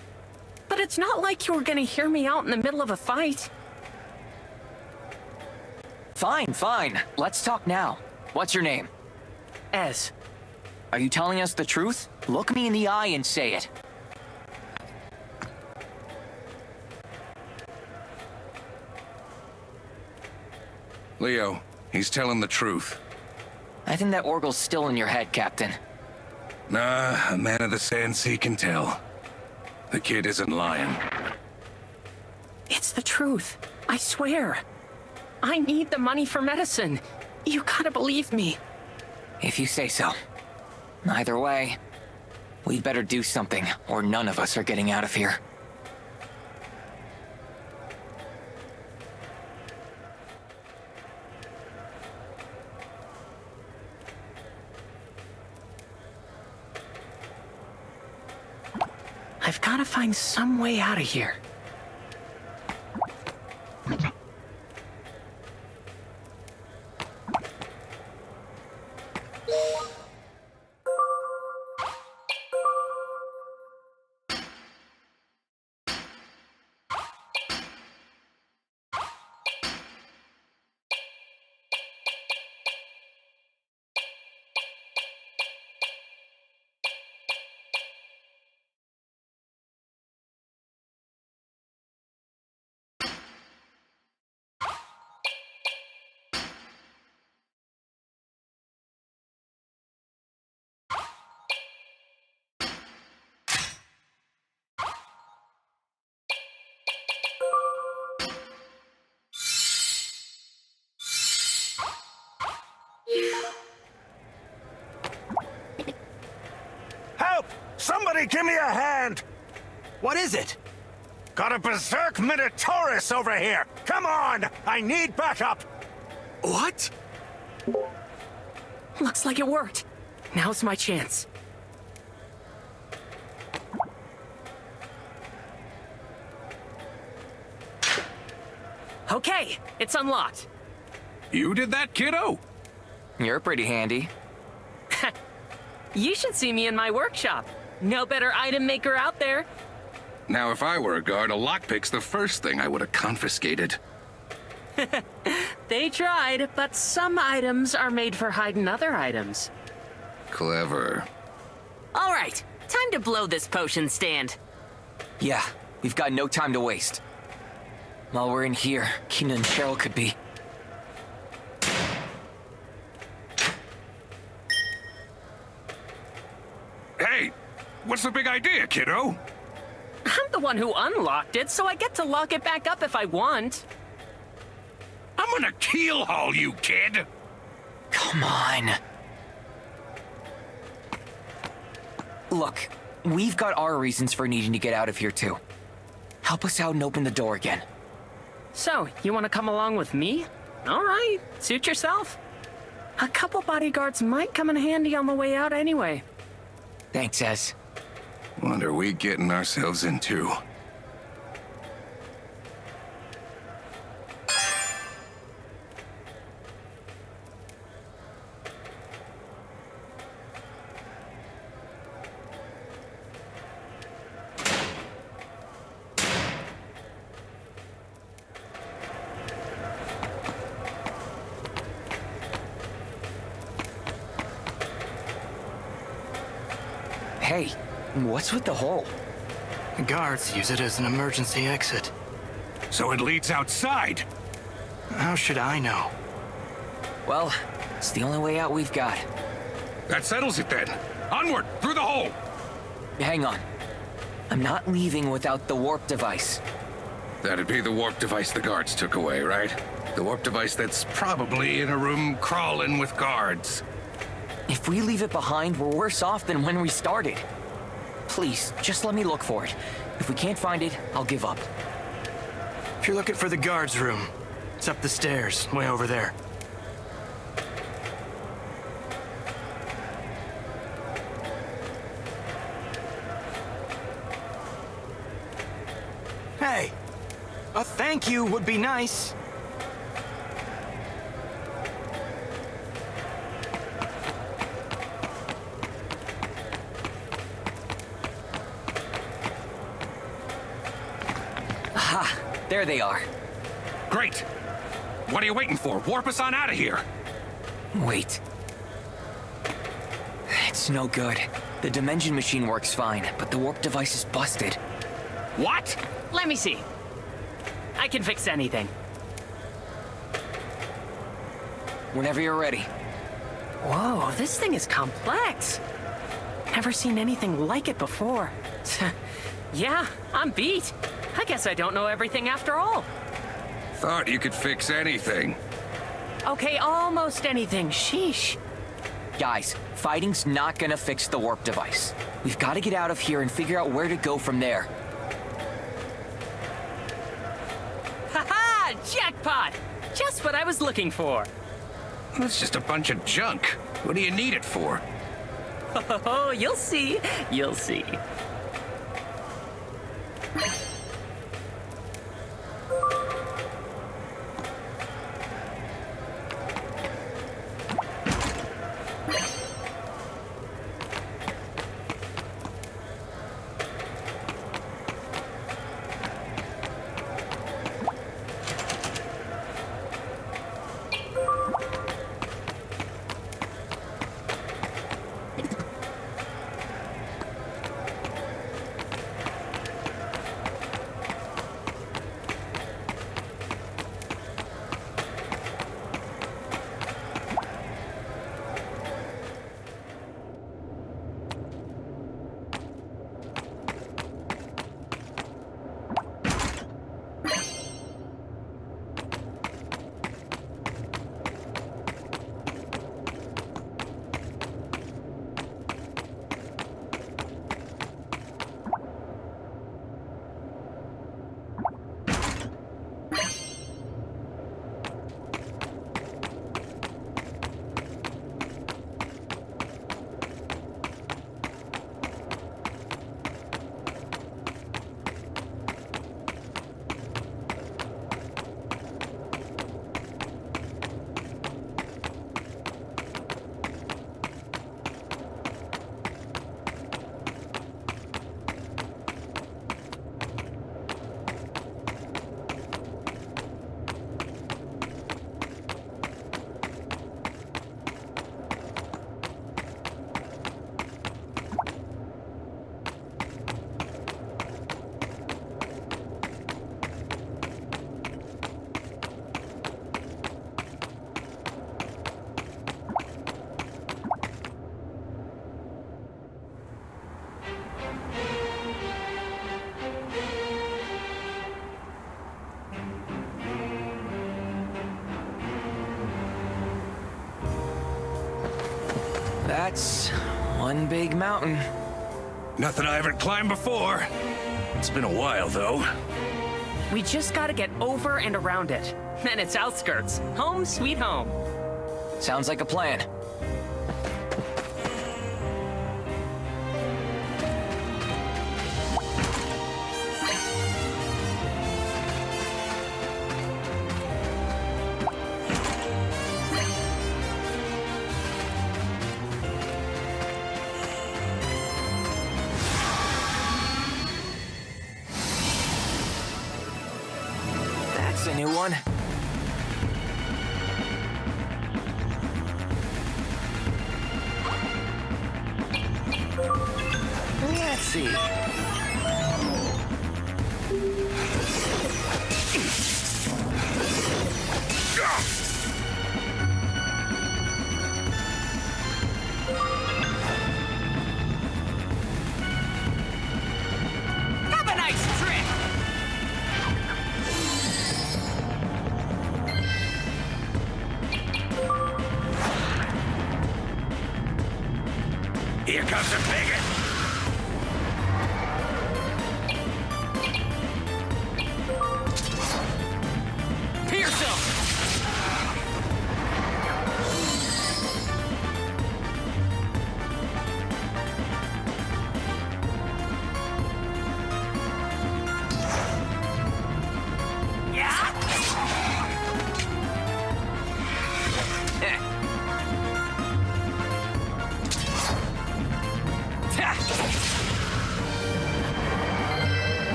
But it's not like you were gonna hear me out in the middle of a fight. Fine, fine. Let's talk now. What's your name? Ez. Are you telling us the truth? Look me in the eye and say it. Leo, he's telling the truth. I think that Orgle's still in your head, Captain. Nah, a man of the Sand Sea can tell. The kid isn't lying. It's the truth. I swear. I need the money for medicine. You gotta believe me. If you say so. Either way, we'd better do something, or none of us are getting out of here. I've gotta find some way out of here. Help! Somebody give me a hand! What is it? Got a berserk Minotaurus over here! Come on! I need backup! What? Looks like it worked. Now's my chance. Okay, it's unlocked. You did that, kiddo? You're pretty handy. You should see me in my workshop. No better item maker out there. Now, if I were a guard, a lockpick's the first thing I would have confiscated. They tried, but some items are made for hiding other items. Clever. All right, time to blow this potion stand. Yeah, we've got no time to waste. While we're in here, Kina and Cheryl could be... Hey, what's the big idea, kiddo? I'm the one who unlocked it, so I get to lock it back up if I want. I'm gonna keel haul you, kid! Come on. Look, we've got our reasons for needing to get out of here too. Help us out and open the door again. So, you want to come along with me? All right, suit yourself. A couple bodyguards might come in handy on the way out anyway. Thanks, Ez. What are we getting ourselves into? Hey, what's with the hole? The guards use it as an emergency exit. So it leads outside? How should I know? Well, it's the only way out we've got. That settles it then. Onward, through the hole! Hang on. I'm not leaving without the warp device. That'd be the warp device the guards took away, right? The warp device that's probably in a room crawling with guards. If we leave it behind, we're worse off than when we started. Please, just let me look for it. If we can't find it, I'll give up. If you're looking for the guards' room, it's up the stairs, way over there. Hey, a thank you would be nice. Aha! There they are. Great! What are you waiting for? Warp us on out of here! Wait. It's no good. The dimension machine works fine, but the warp device is busted. What? Let me see. I can fix anything. Whenever you're ready. Whoa, this thing is complex. Never seen anything like it before. Yeah, I'm beat. I guess I don't know everything after all. Thought you could fix anything. Okay, almost anything. Sheesh. Guys, fighting's not gonna fix the warp device. We've got to get out of here and figure out where to go from there. Haha! Jackpot! Just what I was looking for. That's just a bunch of junk. What do you need it for? Oh, you'll see. You'll see. That's one big mountain. Nothing I haven't climbed before. It's been a while, though. We just gotta get over and around it. Then it's outskirts. Home sweet home. Sounds like a plan. That's a new one. Let's see. Have a nice trip! Here comes the bigot! Pierce him!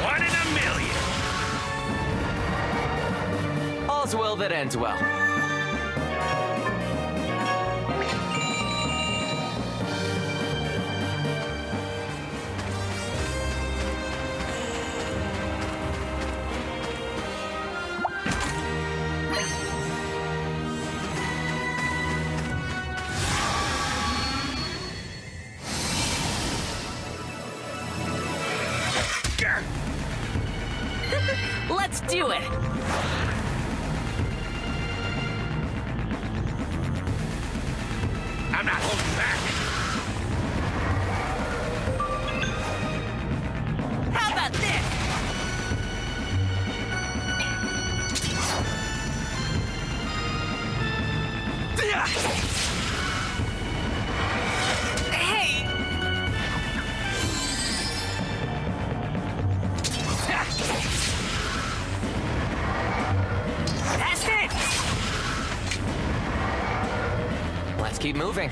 One in a million! All's well that ends well. Let's do it! I'm not holding back! How about this? Hey! That's it! Let's keep moving.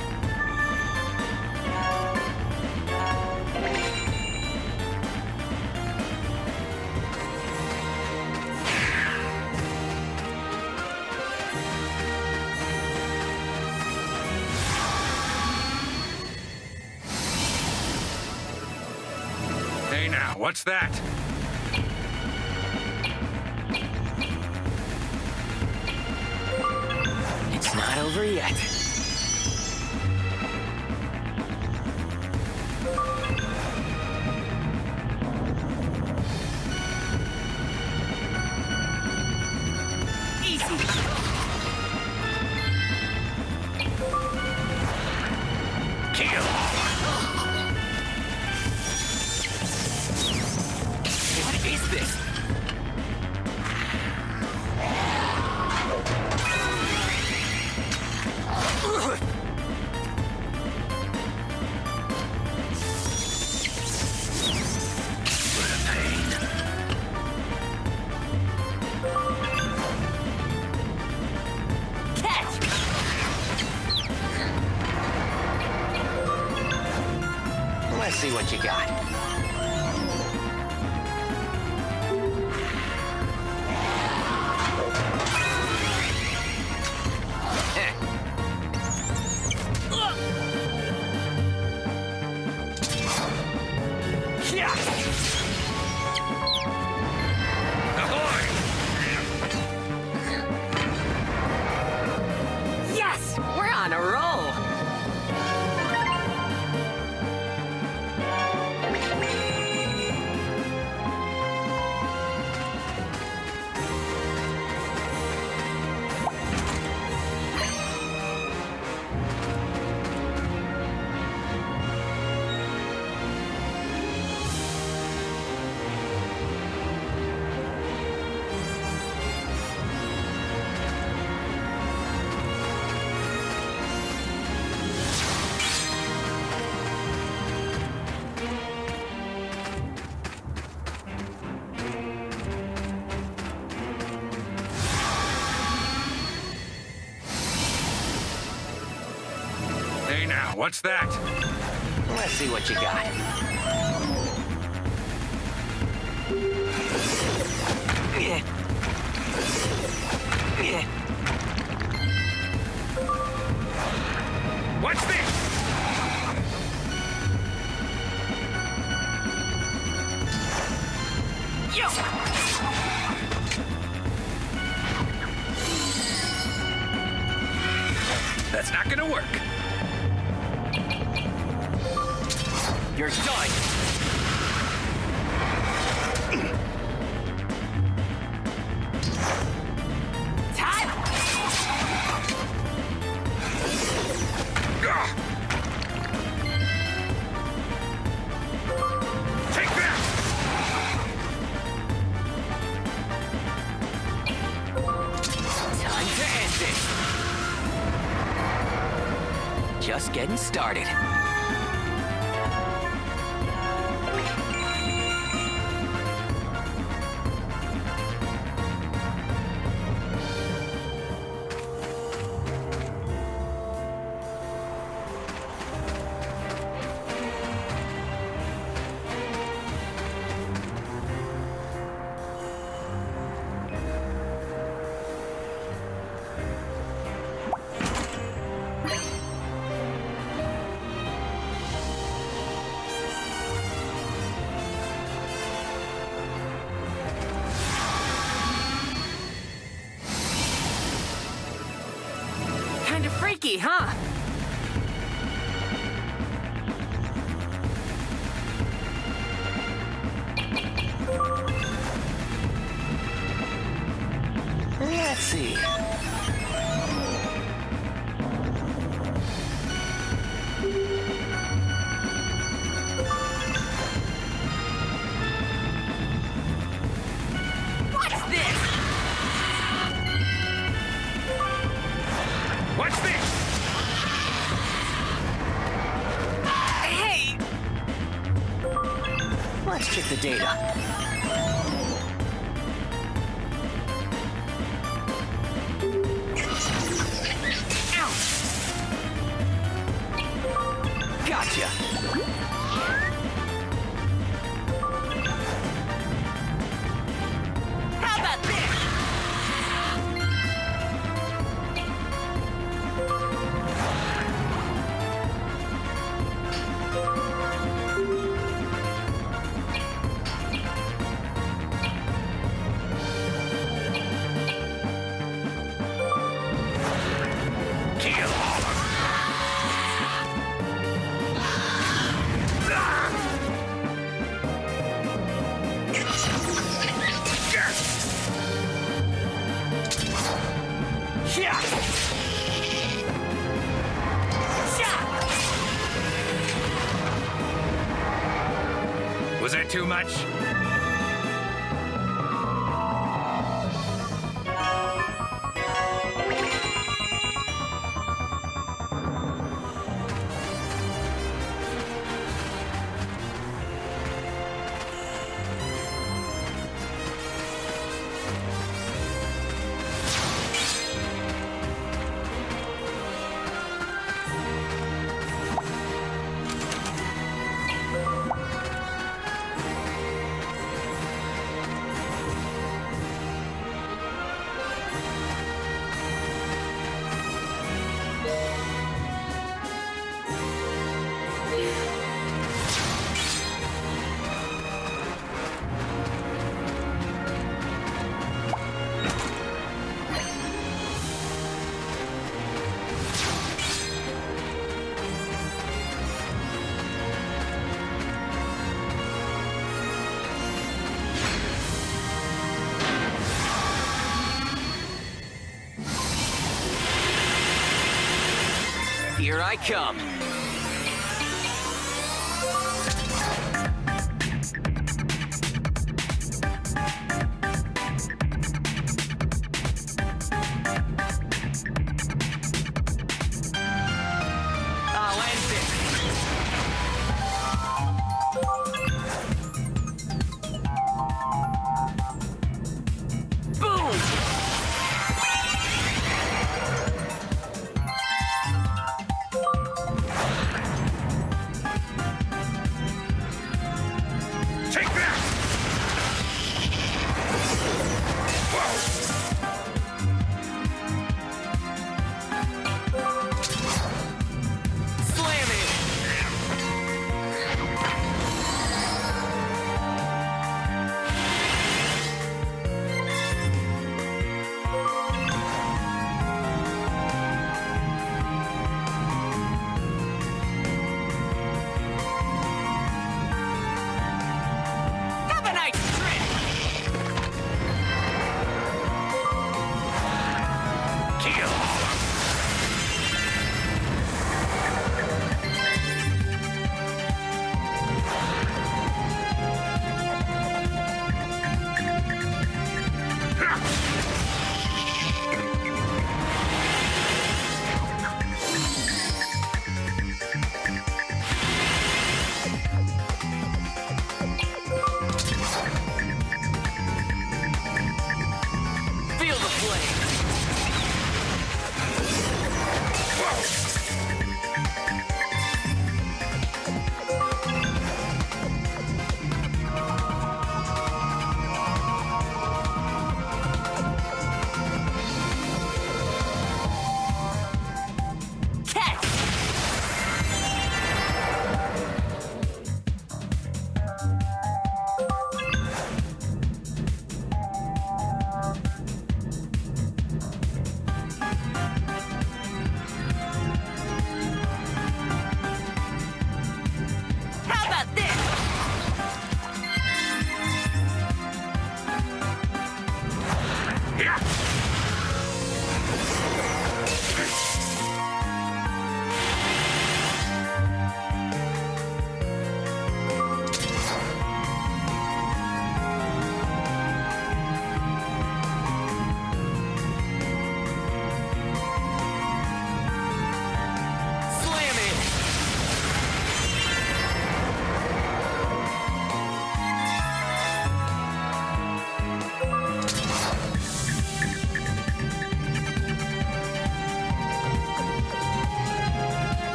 Hey now, what's that? It's not over yet. Easy! Kill! What is this? Catch! Let's see what you got. Yes! We're on a roll! Hey now, what's that? Let's see what you got. Yeah. Yeah. What's this? Yo! That's not gonna work. You're done! Time! Take that! Time to end this! Just getting started. Kinda freaky, huh? Let's see. What's this? What's this? Hey! Let's check the data. Gotcha! How about this? Kill all of them. Was that too much? Here I come. I'll end this. Boom!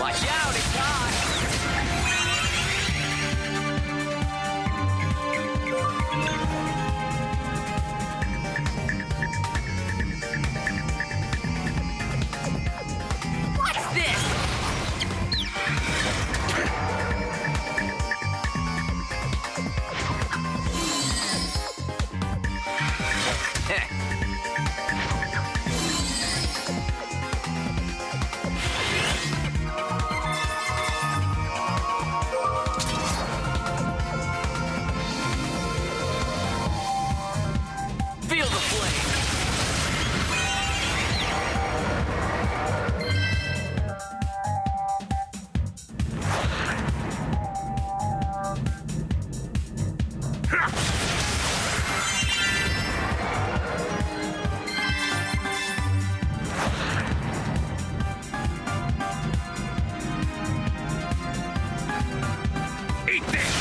Watch out, it's hot! What's this? Feel the flame! Eat this!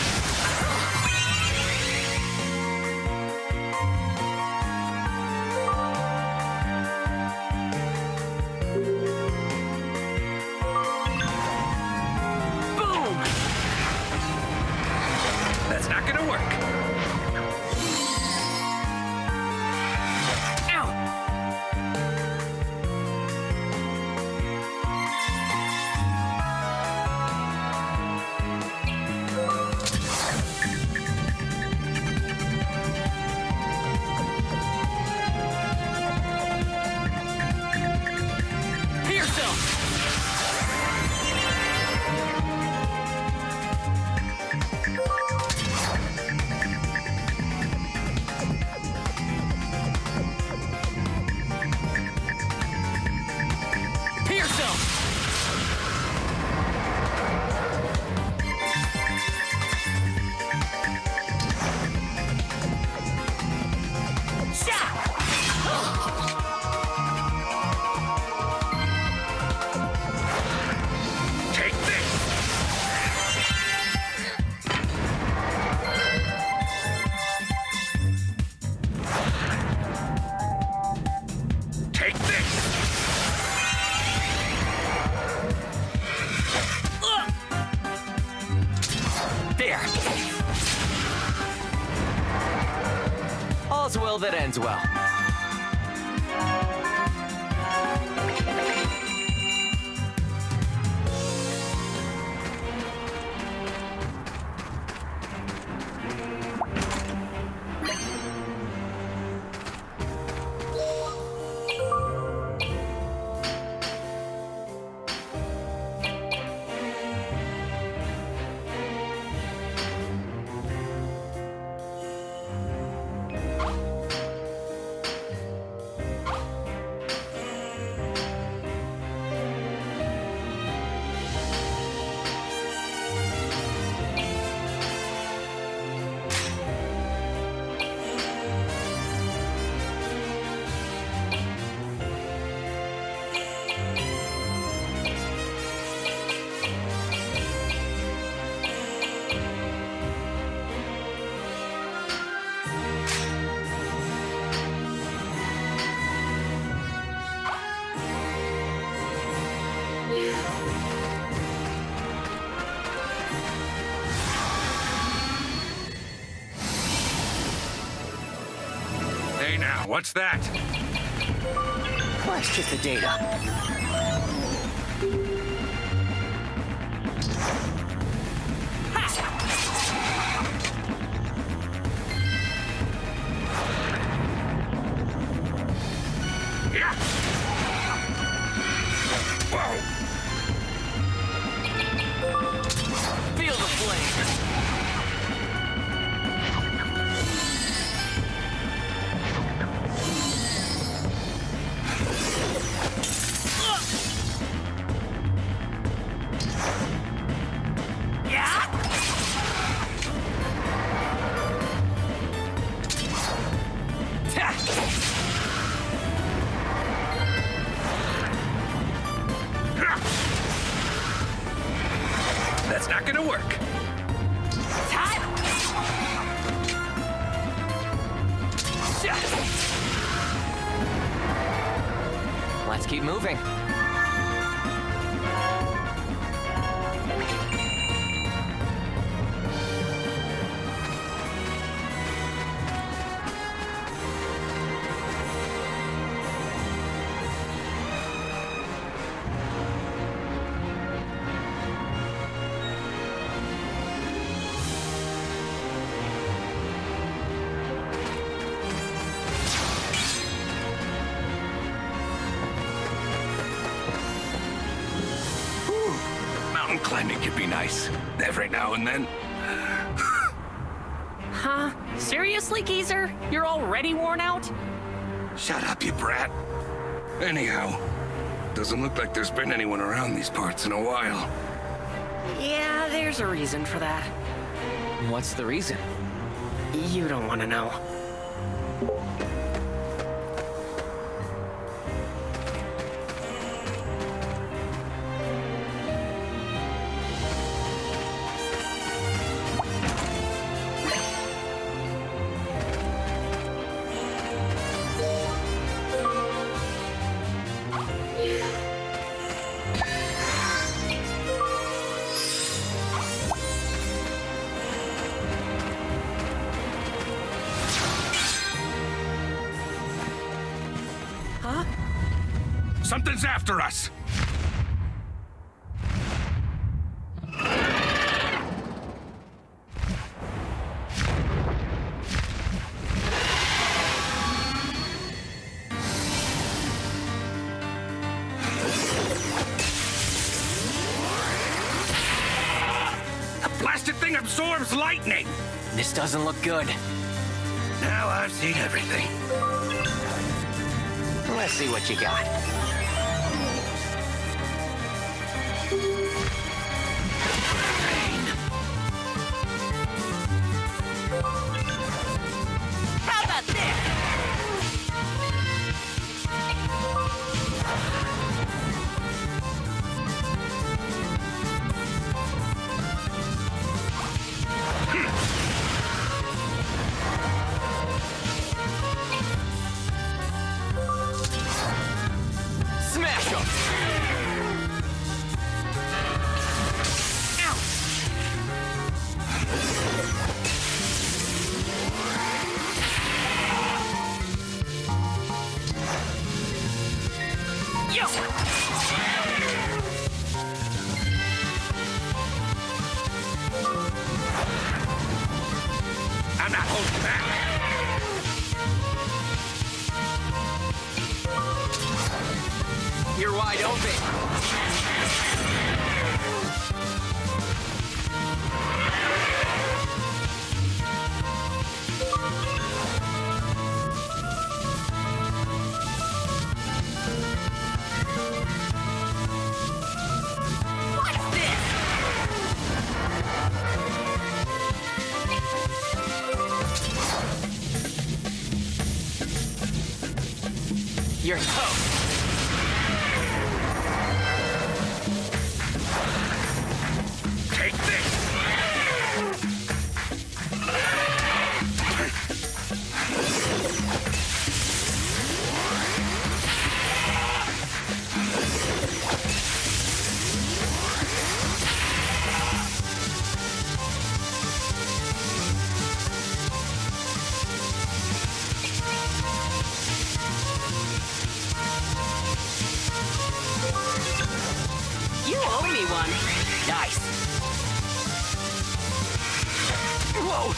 Boom! That's not gonna work. Ow! Here, some! Here, some! Take this! Take this! There! All's well that ends well. Hey now, what's that? Let's check the data. Yeah. Whoa! Feel the flame! That's not gonna work. Let's keep moving. Mountain climbing could be nice. Every now and then. Huh? Seriously, geezer? You're already worn out? Shut up, you brat. Anyhow, doesn't look like there's been anyone around these parts in a while. Yeah, there's a reason for that. What's the reason? You don't want to know. Something's after us! The blasted thing absorbs lightning! This doesn't look good. Now I've seen everything. Let's see what you got. How about this? Smash him! I'm not holding back. You're wide open. What's this? You're toast. Take this! You owe me one. Nice. Whoa!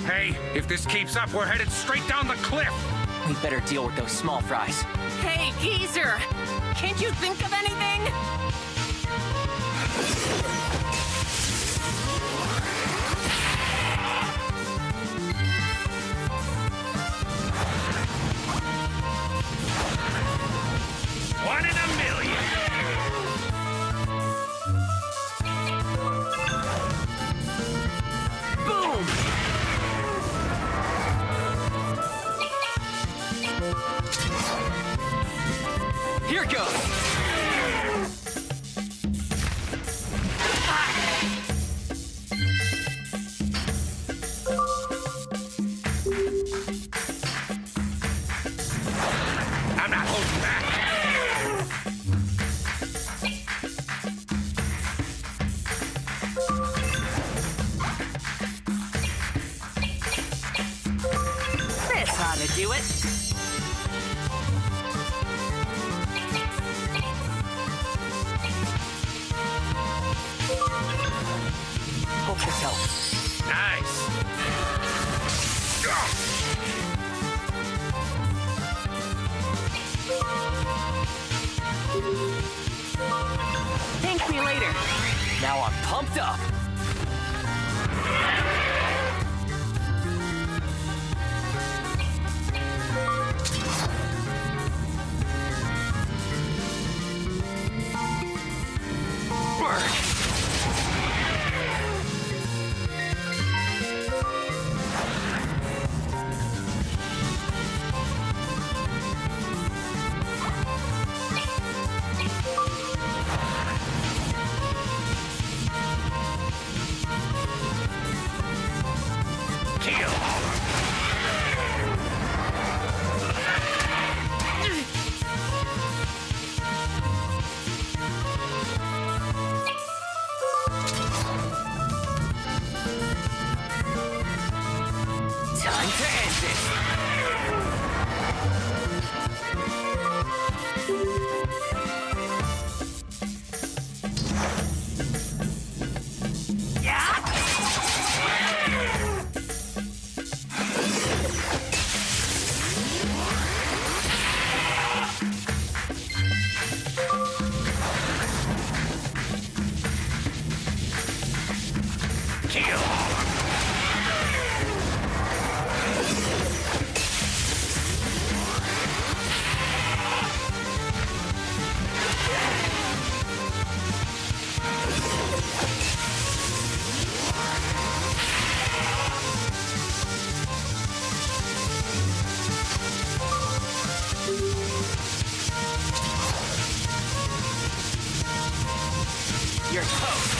Hey, if this keeps up, we're headed straight down the cliff! We better deal with those small fries. Hey, geezer! Can't you think of anything? One in a million! Boom! Here goes! I'm not holding back! ought to do it. Hope this helps. Nice. Thank me later. Now I'm pumped up. Time to end this. You're toast.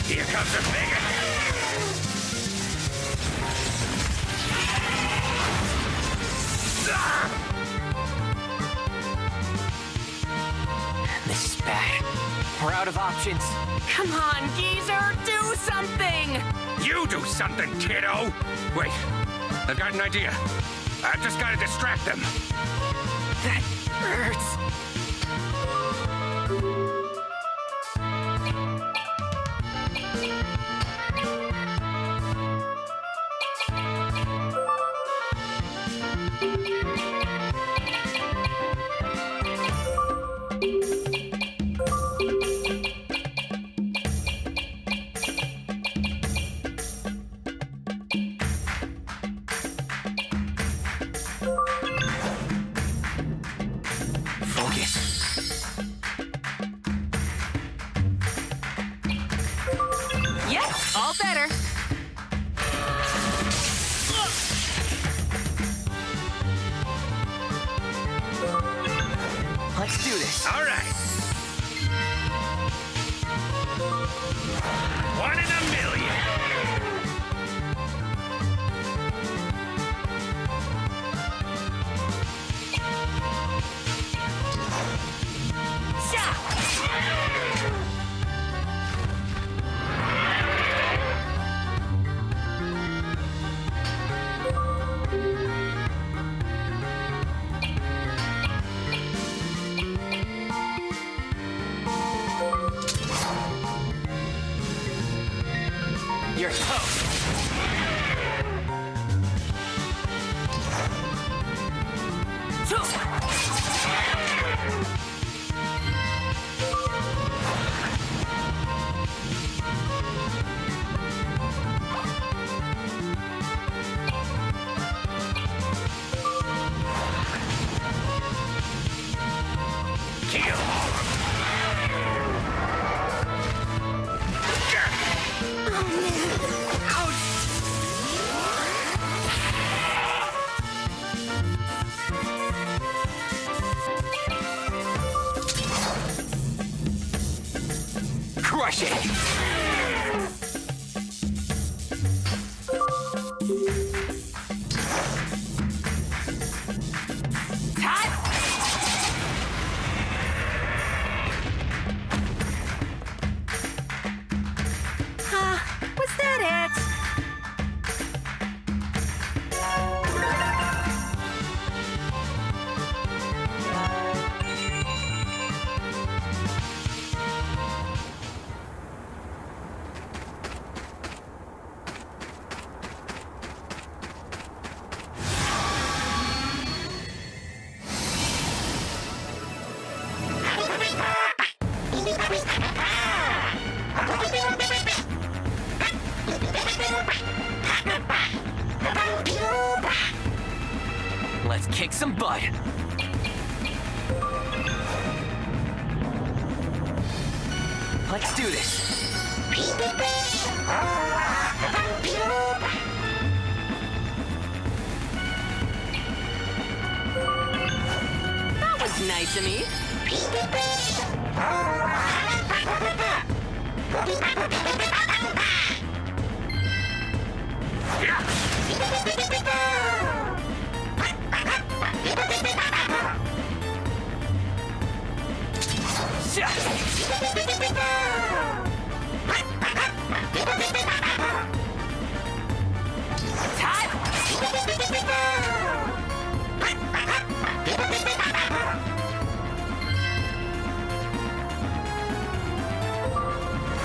Here comes a bigot. This is bad. We're out of options. Come on, geezer, do something! You do something, kiddo! Wait, I've got an idea. I've just got to distract them. That hurts. Yep, all better. Let's do this. All right. 1 in a million. You're toast. Crush it! kick some butt. Let's do this. That was nice of me.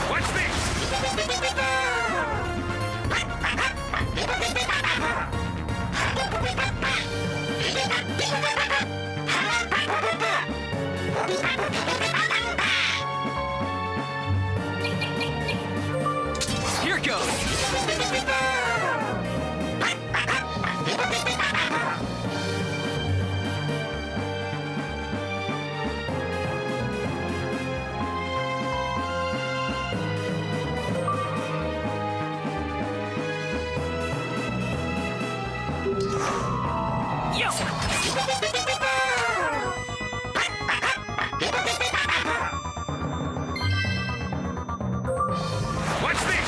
What's Here goes. What's this?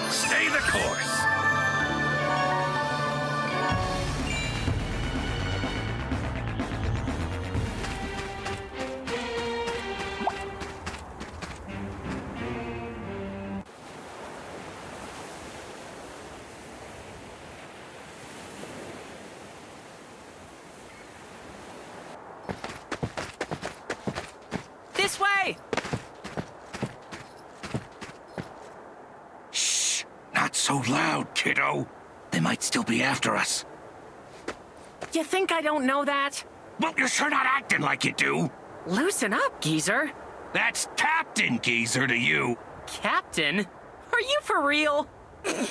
Stay the course. This way! Not so loud, kiddo. They might still be after us. You think I don't know that? Well, you're sure not acting like you do. Loosen up, geezer. That's Captain Geezer to you. Captain? Are you for real? Good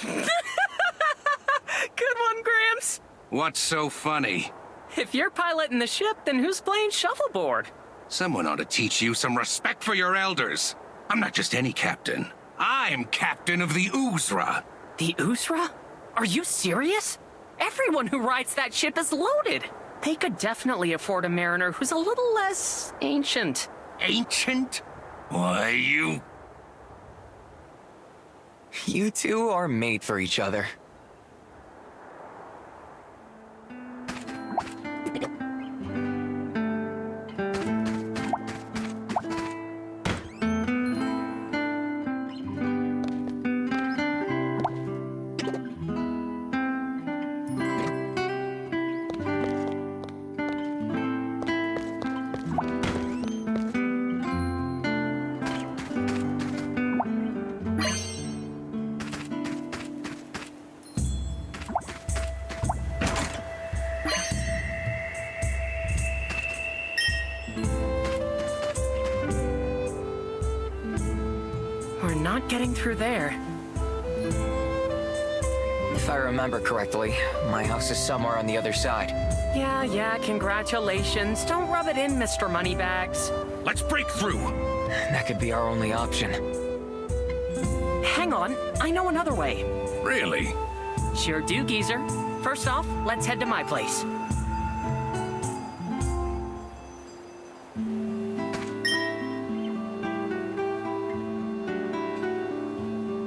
one, Gramps. What's so funny? If you're piloting the ship, then who's playing shuffleboard? Someone ought to teach you some respect for your elders. I'm not just any captain. I'm captain of the Uzra. The Uzra? Are you serious? Everyone who rides that ship is loaded. They could definitely afford a mariner who's a little less ancient. Ancient? Why, you... You two are made for each other. We're not getting through there. If I remember correctly, my house is somewhere on the other side. Yeah, congratulations. Don't rub it in, Mr. Moneybags. Let's break through. That could be our only option. Hang on, I know another way. Really? Sure do, geezer. First off, let's head to my place.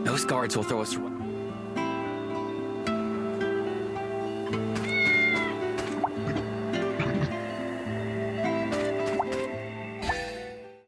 Those guards will throw us...